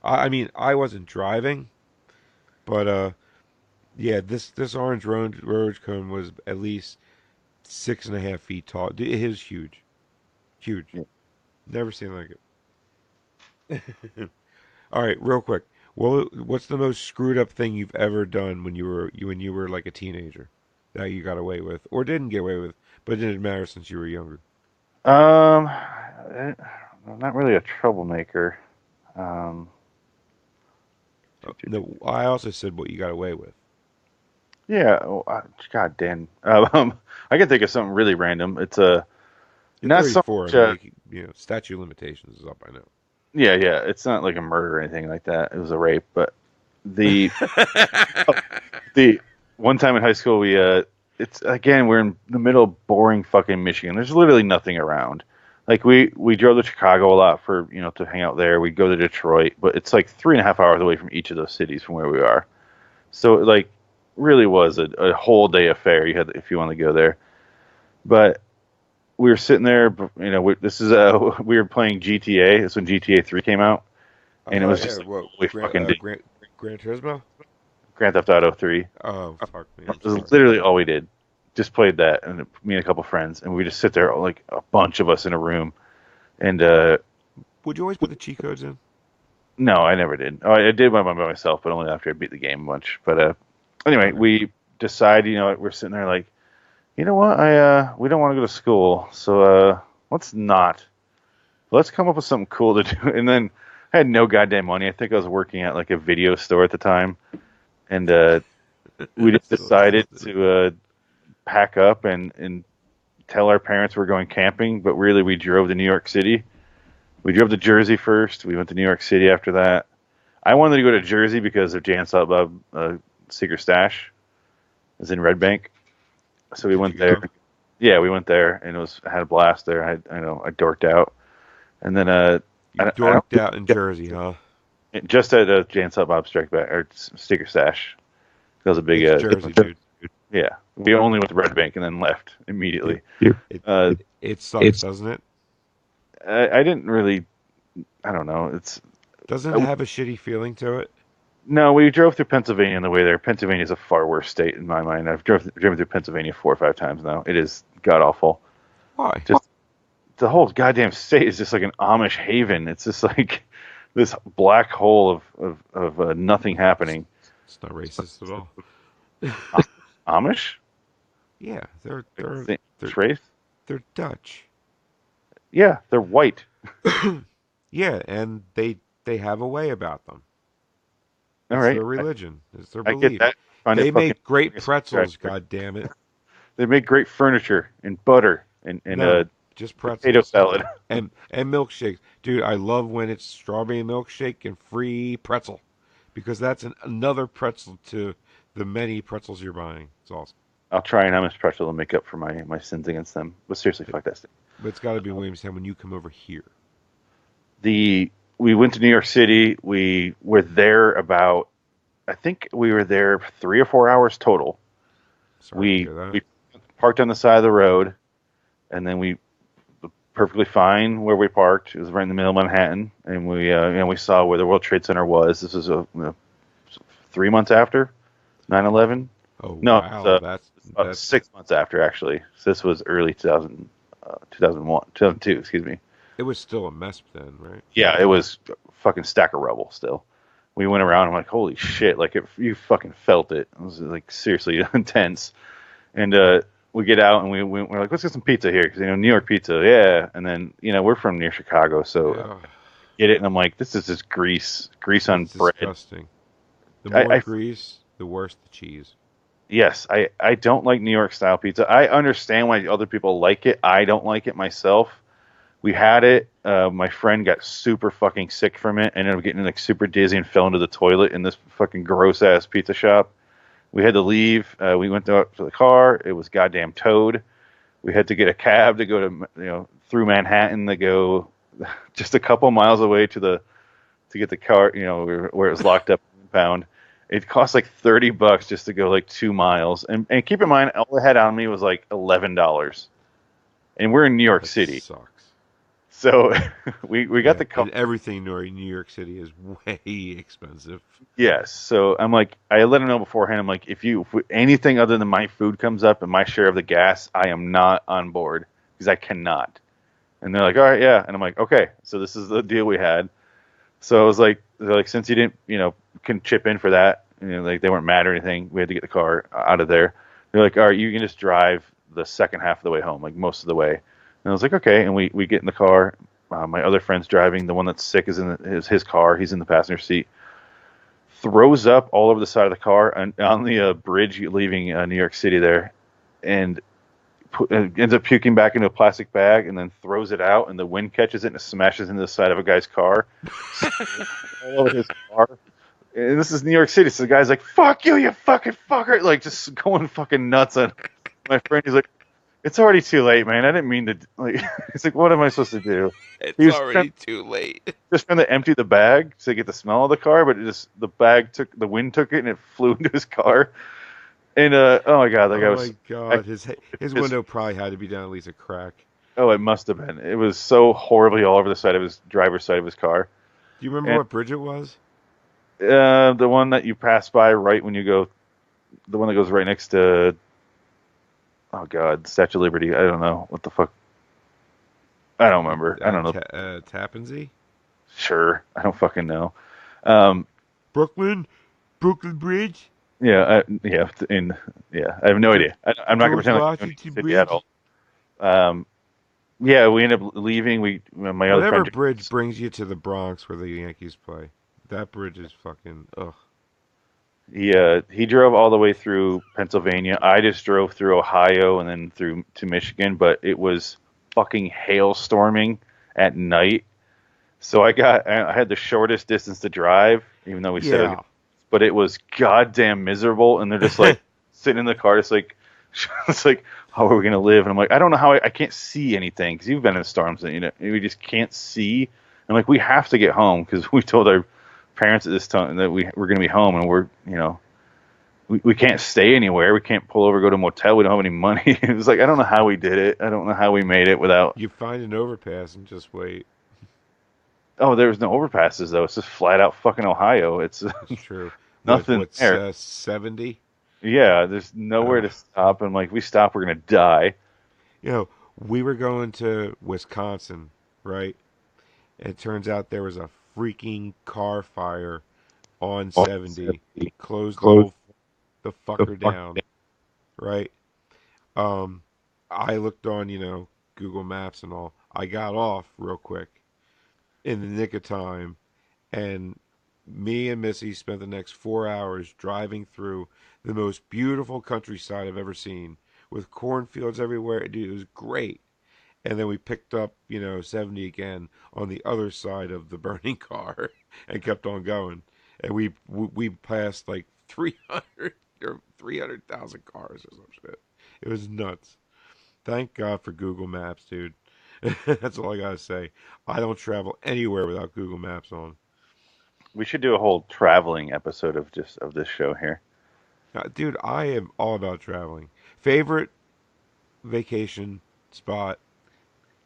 I mean, I wasn't driving, but yeah, this orange road cone was at least 6.5 feet tall. It is huge, huge. Yeah. Never seen like it. All right, real quick. Well, what's the most screwed up thing you've ever done when you were like a teenager that you got away with or didn't get away with, but it didn't matter since you were younger? I'm not really a troublemaker. Um, No, I also said what you got away with. yeah. Oh, God damn. I can think of something really random. It's You're not so 34. I much. mean, statute of limitations is up. I know. Yeah, yeah. It's not like a murder or anything like that. It was a rape, but the the one time in high school it's again we're in the middle of boring fucking Michigan. There's literally nothing around. Like we drove to Chicago a lot for to hang out there. We go to Detroit, but it's like 3.5 hours away from each of those cities from where we are. So it like really was a whole day affair. You had if you want to go there, but we were sitting there. This is we were playing GTA. That's when GTA 3 came out, and it was Yeah. just like What? all we fucking did. Gran Turismo? Grand Theft Auto 3. Oh, fuck me. I'm It was sorry. literally all we did. Just played that, and me and a couple friends, and we just sit there like a bunch of us in a room. And Would you always put the cheat codes in? no, I never did. Oh, I did one by myself, but only after I beat the game a bunch. But anyway, Okay. we decide. We're sitting there like, you know what? We don't want to go to school, so let's not. Let's come up with something cool to do. And then I had no goddamn money. I think I was working at like a video store at the time, and we just Still, decided still did it. to pack up and tell our parents we're going camping, but really we drove to New York City. We drove to Jersey first. We went to New York City after that. I wanted to go to Jersey because of Jan Silent Bob Secret Stash. It was in Red Bank, so we Did you went there. go? Yeah, we went there, and I had a blast there. I dorked out, and then You I dorked out in Jersey, huh? don't just at Jan Silent Bob Strike Back or Secret Stash. That was a big It's Jersey, dude. yeah. We only went to Red Bank and then left immediately. It Uh, it sucks, doesn't it? I didn't really. I don't know. Doesn't it have a shitty feeling to it? No, we drove through Pennsylvania on the way there. Pennsylvania is a far worse state in my mind. I've driven through Pennsylvania 4 or 5 times now. It is god awful. Why? Just the whole goddamn state is just like an Amish haven. It's just like this black hole of nothing happening. It's not racist at all. Amish? Yeah, they're Race? they're Dutch. Yeah, they're white. Yeah, and they have a way about them. All It's right, their religion. It's their I get belief. that. Find it They fucking. make great pretzels, god damn it. They make great furniture and butter and No, just potato pretzels. salad. And milkshakes. Dude, I love when it's strawberry milkshake and free pretzel. Because that's another pretzel to the many pretzels you're buying. It's awesome. I'll try an Amish pretzel to make up for my sins against them. But seriously, fuck that state. But it's got to be Williamstown when you come over here. The We went to New York City. We were there about, I think we were there 3 or 4 hours total. Sorry to We hear that. we parked on the side of the road, and then we perfectly fine where we parked. It was right in the middle of Manhattan, and we saw where the World Trade Center was. This was 3 months after 9/11. Oh No, it was wow, that's 6 months after actually. So this was early 2000, 2001, 2002. Excuse me. it was still a mess then, right? Yeah, it was a fucking stack of rubble still. We went around. I'm like, holy shit! Like you fucking felt it. It was like seriously intense. And we get out and we're like, let's get some pizza here because New York pizza, yeah. And then we're from near Chicago, so Yeah, get it. And I'm like, this is just grease on it's bread. disgusting. The more I grease, the worse the cheese. Yes, I don't like New York style pizza. I understand why other people like it. I don't like it myself. We had it. My friend got super fucking sick from it. Ended up getting like super dizzy and fell into the toilet in this fucking gross ass pizza shop. We had to leave. We went up to the car. It was goddamn towed. We had to get a cab to go to through Manhattan to go just a couple miles away to get the car where it was locked up in the impound. It cost like $30 just to go like 2 miles. And keep in mind, all I had on me was like $11, and we're in New York That City, sucks. so we got Yeah, the and car. everything in New York City is way expensive. Yes, so I'm like, I let him know beforehand. I'm like, if anything other than my food comes up and my share of the gas, I am not on board because I cannot. And they're like, all right, yeah. And I'm like, okay, so this is the deal we had. So I was like, they're like, since you didn't, can chip in for that, like they weren't mad or anything. We had to get the car out of there. They're like, all right, you can just drive the second half of the way home, like most of the way. And I was like, okay. And we get in the car. My other friend's driving. The one that's sick is in his car. He's in the passenger seat. Throws up all over the side of the car and on the bridge leaving New York City there, and ends up puking back into a plastic bag and then throws it out, and the wind catches it and it smashes into the side of a guy's car, all over his car. And this is New York City, so the guy's like, "Fuck you, you fucking fucker!" Like just going fucking nuts on my friend. He's like, "It's already too late, man. I didn't mean to." Like, he's like, "What am I supposed to do?" He It's was trying, already too late. just trying to empty the bag to get the smell of the car, but the bag took the wind took it and it flew into his car. And oh my god, like I Oh was, my I, God, his his window probably had to be down at least a crack. oh, it must have been. It was so horribly all over the side of his driver's side of his car. Do you remember And what bridge it was? the one that you pass by right when you go, the one that goes right next to, oh god, Statue of Liberty. I don't know what the fuck. I don't remember. I don't know. Tappan Zee? Sure, I don't fucking know. Um, Brooklyn? Brooklyn Bridge? yeah, and yeah, I have no Ge- idea. I'm not gonna George pretend like I know New Washington York City at Bridge? all. Um, yeah, we ended up leaving. My other Whatever friend, bridge brings you to the Bronx where the Yankees play. That bridge is fucking ugh. he drove all the way through Pennsylvania. I just drove through Ohio and then through to Michigan, but it was fucking hailstorming at night. So I had the shortest distance to drive, even though we said, Yeah. but it was goddamn miserable. And they're just like sitting in the car, just like, it's like, how are we gonna live? And I'm like, I don't know how I can't see anything because you've been in storms and we just can't see. And like, we have to get home because we told our parents at this time that we're gonna be home, and we can't stay anywhere. We can't pull over, go to a motel. We don't have any money. It was like, I don't know how we did it. I don't know how we made it without. You find an overpass and just wait. Oh, there was no overpasses though. It's just flat out fucking Ohio. It's It's true. With nothing what's there. 70? Yeah, there's nowhere Uh, to stop. And like, we stop, we're gonna die. you know, we were going to Wisconsin, right? And it turns out there was a freaking car fire on On 70. 70. Closed Close the the fucker fuck. down, right? Um, I looked on, Google Maps and all. I got off real quick in the nick of time, and me and Missy spent the next 4 hours driving through the most beautiful countryside I've ever seen, with cornfields everywhere. Dude, it was great. And then we picked up, 70 again on the other side of the burning car and kept on going. And we passed like 300 or 300,000 cars or some shit. It was nuts. Thank God for Google Maps, dude. That's all I gotta say. I don't travel anywhere without Google Maps on. We should do a whole traveling episode of just of this show here. Dude, I am all about traveling. Favorite vacation spot?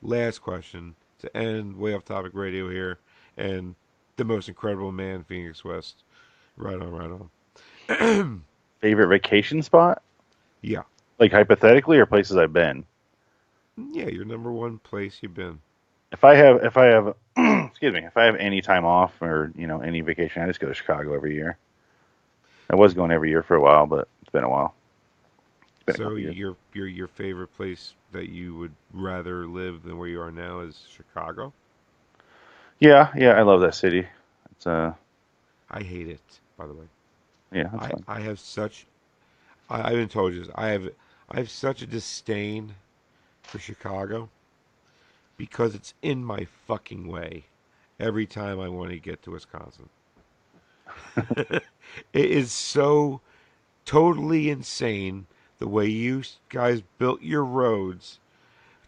Last question to end way off topic radio here, and the most incredible man, Phoenix West. Right on, right on. Favorite vacation spot? Yeah, Like hypothetically, or places I've been. yeah, your number one place you've been. If I have, excuse me, if I have any time off or any vacation, I just go to Chicago every year. I was going every year for a while, but it's been a while. It's been a So couple years. your favorite place that you would rather live than where you are now is Chicago? Yeah, yeah, I love that city. It's I hate it, by the way. yeah, that's I fun. I have such I haven't told you this. I have such a disdain for Chicago because it's in my fucking way every time I want to get to Wisconsin. It is so totally insane the way you guys built your roads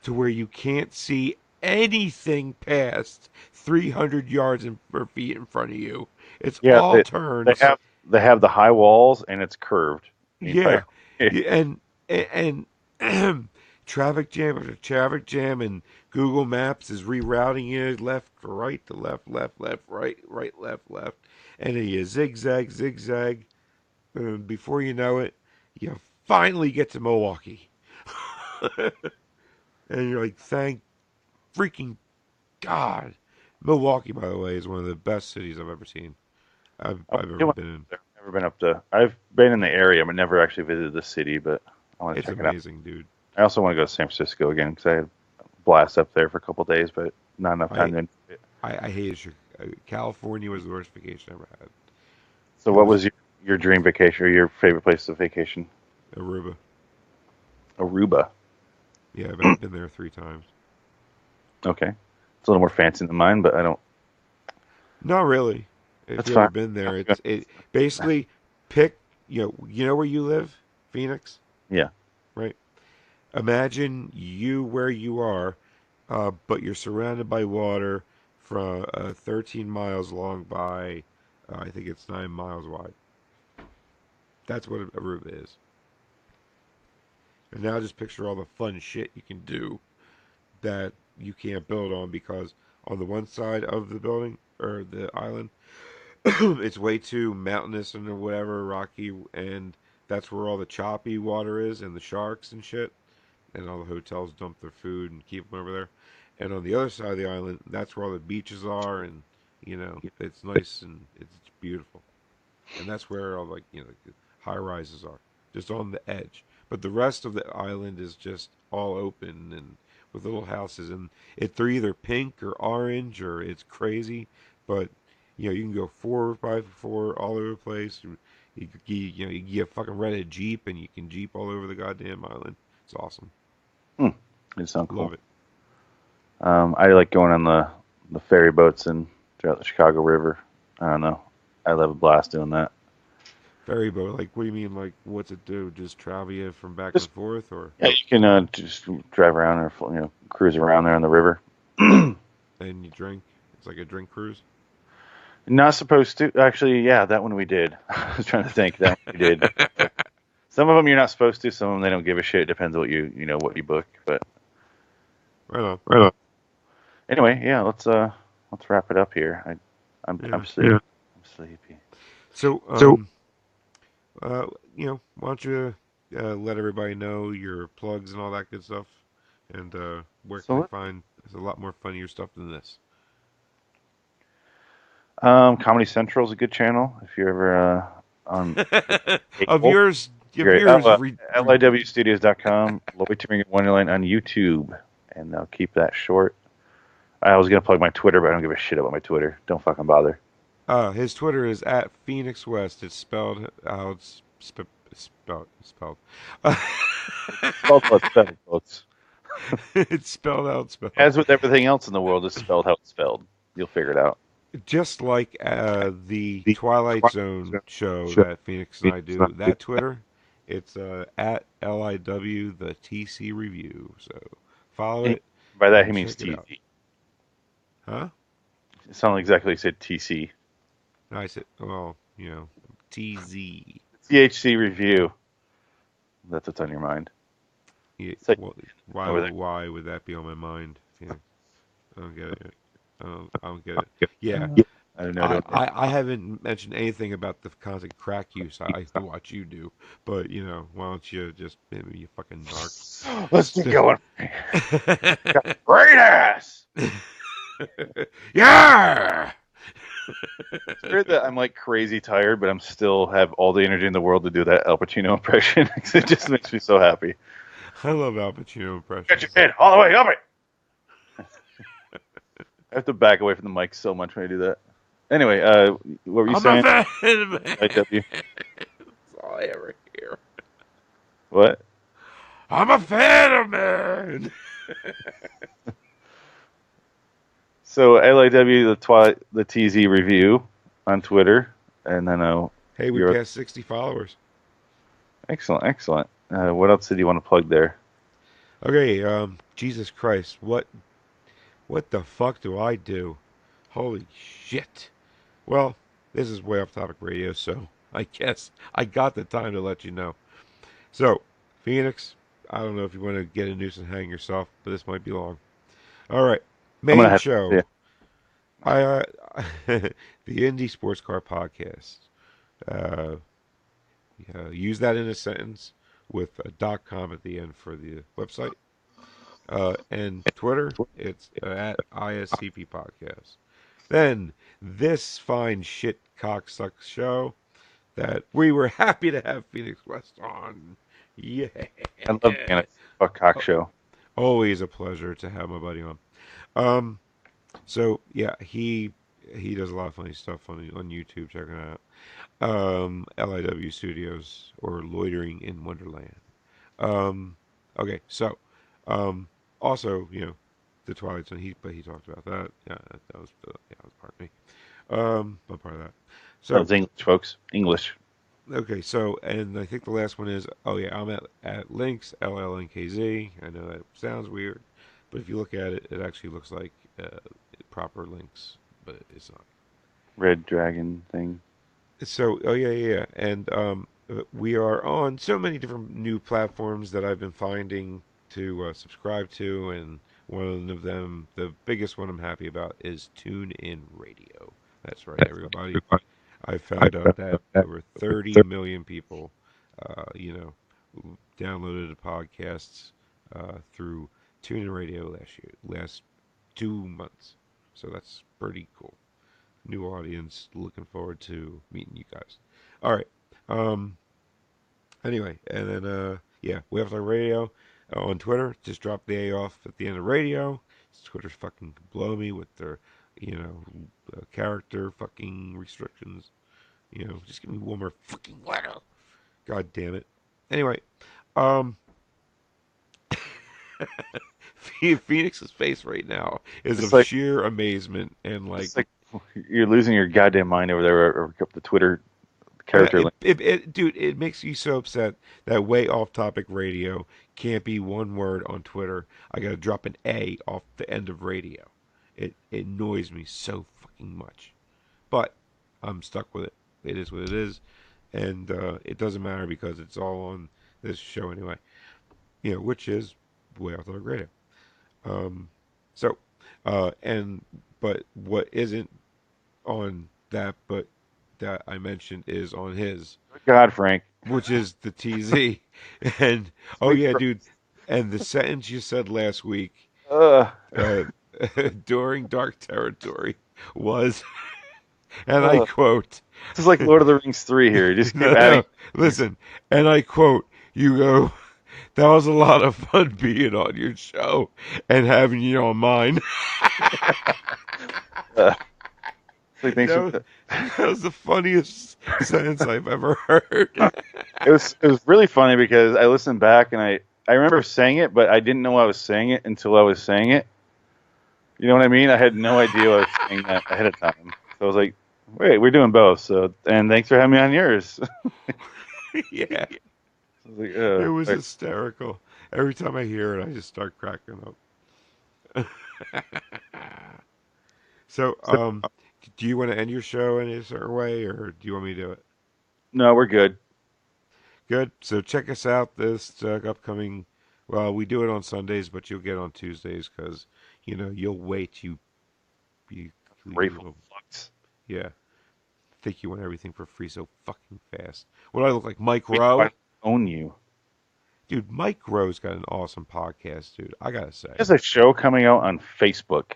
to where you can't see anything past 300 yards or feet in front of you. It's Yeah, all they turns. have the high walls and it's curved the entire Yeah, way. yeah, and traffic jam after traffic jam, and Google Maps is rerouting you left to right to left, left, left, right, right, left, left, and then you zigzag, zigzag. Before you know it, you finally get to Milwaukee, and you're like, thank freaking God. Milwaukee, by the way, is one of the best cities I've ever seen. I I've ever want been in. to I've never been up to. I've been in the area, but never actually visited the city. But I want to It's check it out. amazing, dude. I also want to go to San Francisco again because I had a blast up there for a couple of days, but not enough time I to enjoy it. I hated California was the worst vacation I ever had. So, It what was was your dream vacation or your favorite place of vacation? Aruba. Aruba. Yeah, I've been there 3 times. Okay, it's a little more fancy than mine, but I don't. Not really. If That's you fine. ever been there, it basically pick you know where you live, Phoenix, Yeah. right? Imagine you where you are, but you're surrounded by water from 13 miles long by I think it's 9 miles wide. That's what Aruba is. And now just picture all the fun shit you can do that you can't build on because on the one side of the building or the island, it's way too mountainous and whatever, rocky, and that's where all the choppy water is and the sharks and shit, and all the hotels dump their food and keep them over there. And on the other side of the island, that's where all the beaches are, and it's nice and it's beautiful. And that's where all like the high rises are, just on the edge. But the rest of the island is just all open and with little houses, and they're either pink or orange or it's crazy. But you can go 4x4 all over the place. You fucking rent a jeep and you can jeep all over the goddamn island. It's awesome. Hmm. It sounds cool. Love it. I like going on the ferry boats and throughout the Chicago River. I don't know. I love a blast doing that. Ferry boat, like what do you mean? Like what's it do? Just travel you from back and Just forth, or yeah, you can just drive around or cruise around there on the river. and you drink? It's like a drink cruise. Not supposed to. Actually, yeah, that one we did. I was trying to think. That one we did. Some of them you're not supposed to. Some of them they don't give a shit. It depends on what you book. But Right on. anyway, yeah, let's wrap it up here. I'm Yeah. sleepy. Yeah. I'm sleepy. So, why don't you let everybody know your plugs and all that good stuff, and where can they So find? There's a lot more funnier stuff than this. Comedy Central is a good channel if you're ever on of cable. yours, of Great. yours, LIWstudios.com, Loitering in Wonderland on YouTube, and I'll keep that short. I was gonna plug my Twitter, but I don't give a shit about my Twitter. Don't fucking bother. his Twitter is at Phoenix West. It's spelled how it's spelled. Spelled how it's spelled, folks. It's spelled out spelled. As with everything else in the world, it's spelled how it's spelled. You'll figure it out. Just like the Twilight Zone show that Phoenix and I do, that Twitter, it's at LIW the TC Review. So follow it. By that he means Check it out. TC. Huh? It sounded exactly like he said TC. No, I said, well, TZ. THC review. That's what's on your mind. Yeah, It's like well, why, over there. why would that be on my mind? Yeah, I don't get it. I don't get it. Yeah, I don't know. I haven't mentioned anything about the constant crack use. I watch you do, but why don't you just maybe you fucking narc? Let's get going. Great ass. Yeah. It's weird that I'm like crazy tired, but I'm still have all the energy in the world to do that Al Pacino impression. It just makes me so happy. I love Al Pacino Get your impressions. head all the way up it. I have to back away from the mic so much when I do that. Anyway, what were you I'm saying? a fan, man. IW. That's all I ever hear. What? I'm a fan of man. So LAW the TZ review on Twitter, and then Hey, we you're passed 60 followers. excellent. What else did you want to plug there? Okay, Jesus Christ, what the fuck do I do? Holy shit. Well, this is way off topic radio, so I guess I got the time to let you know. So, Phoenix, I don't know if you want to get a noose and hang yourself, but this might be long. All right, I'm gonna main have show. yeah. I the Indie Sports Car Podcast. Uh, use that in a sentence with a .com at the end for the website. And Twitter, it's at ISCP Podcast. Then this fine shit cocksuck show that we were happy to have Phoenix West on. Yeah. I love the Fuck Cock show. Always a pleasure to have my buddy on. Um, so yeah, he does a lot of funny stuff on YouTube. Check it out. LIW Studios or Loitering in Wonderland. Um, okay, so um, also the Twilight Zone. He talked about that. Yeah, that was that was part of me. I'm part of that. That So was English, folks. English. okay, so and I think the last one is I'm at Links LLNKZ. I know that sounds weird, but if you look at it, it actually looks like proper links, but it's not. Red Dragon thing. So, yeah, and we are on so many different new platforms that I've been finding to subscribe to, and one of them, the biggest one I'm happy about, is TuneIn Radio. That's right, everybody. I found out that over 30 million people, downloaded the podcasts through TuneIn Radio last 2 months. So that's pretty cool. New audience. Looking forward to meeting you guys. All right. Um. Anyway, and then yeah, we have our radio on Twitter. Just drop the A off at the end of radio. Twitter's fucking blow me with their, character fucking restrictions. Just give me one more fucking letter. God damn it. Anyway, um, Phoenix's face right now is It's of like sheer amazement and like it's like you're losing your goddamn mind over there over the Twitter yeah, character link. dude, it makes me so upset that way off topic radio can't be one word on Twitter. I gotta drop an A off the end of radio. It annoys me so fucking much. But I'm stuck with it. It is what it is. And it doesn't matter because it's all on this show anyway. Which is way off topic radio. Um, so, and but what isn't on that, but that I mentioned is on his, God, Frank. which is the TZ. And oh Sweet yeah, Fr- dude. And the sentence you said last week Uh, uh, during Dark Territory was, and I uh, quote, this is like Lord of the Rings 3 here. You just keep no, adding. no, listen, and I quote, you go, that was a lot of fun being on your show and having you on mine. Uh, it's like, thanks That for, that was the funniest sentence I've ever heard. it was really funny because I listened back and I remember saying it, but I didn't know I was saying it until I was saying it. You know what I mean? I had no idea I was saying that ahead of time. So I was like, wait, we're doing both. So and thanks for having me on yours. Yeah, I was like, it was hysterical. Every time I hear it, I just start cracking up. So, do you want to end your show in a certain way, or do you want me to do it? No, we're good. Good. So check us out this upcoming. Well, we do it on Sundays, but you'll get on Tuesdays because you'll wait. You Grateful little fucks. yeah. Think you want everything for free so fucking fast. What do I look like, Mike Wait, why Rowe? own you? Dude, Mike Rowe's got an awesome podcast, dude. I gotta say, There's a show coming out on Facebook.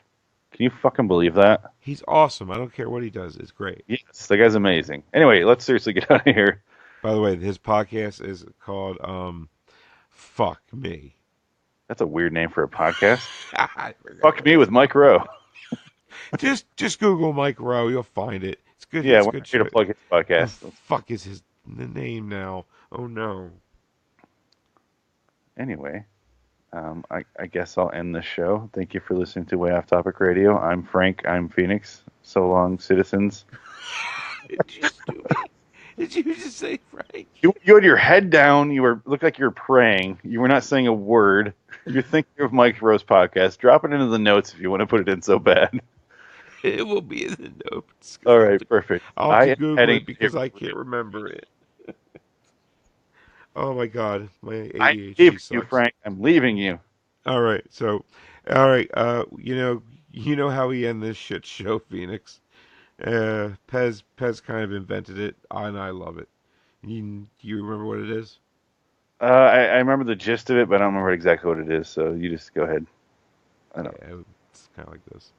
Can you fucking believe that? he's awesome. I don't care what he does; it's great. Yes, the guy's amazing. Anyway, let's seriously get out of here. By the way, his podcast is called "Fuck Me." That's a weird name for a podcast. I Fuck forgot. me with Mike Rowe. Just Google Mike Rowe, you'll find it. It's good. Yeah, It's we're good here to shit. plug his The podcast. fuck is his name now? Oh no. Anyway, I guess I'll end the show. Thank you for listening to Way Off Topic Radio. I'm Frank. I'm Phoenix. So long, citizens. Did you stupid? Did you just say Frank? You had your head down. You were looked like you were praying. You were not saying a word. You're thinking of Mike Rose podcast. Drop it into the notes if you want to put it in so bad. It will be in the notes. All right, perfect. I'll have I to am Google heading it because I can't remember it. Oh my god, my I'm ADHD leaving you, sucks. Frank. I'm leaving you. All right, so, all right, you know how we end this shit show, Phoenix. Pez kind of invented it, and I love it. You remember what it is? I remember the gist of it, but I don't remember exactly what it is. So you just go ahead. I don't. Yeah, it's kind of like this.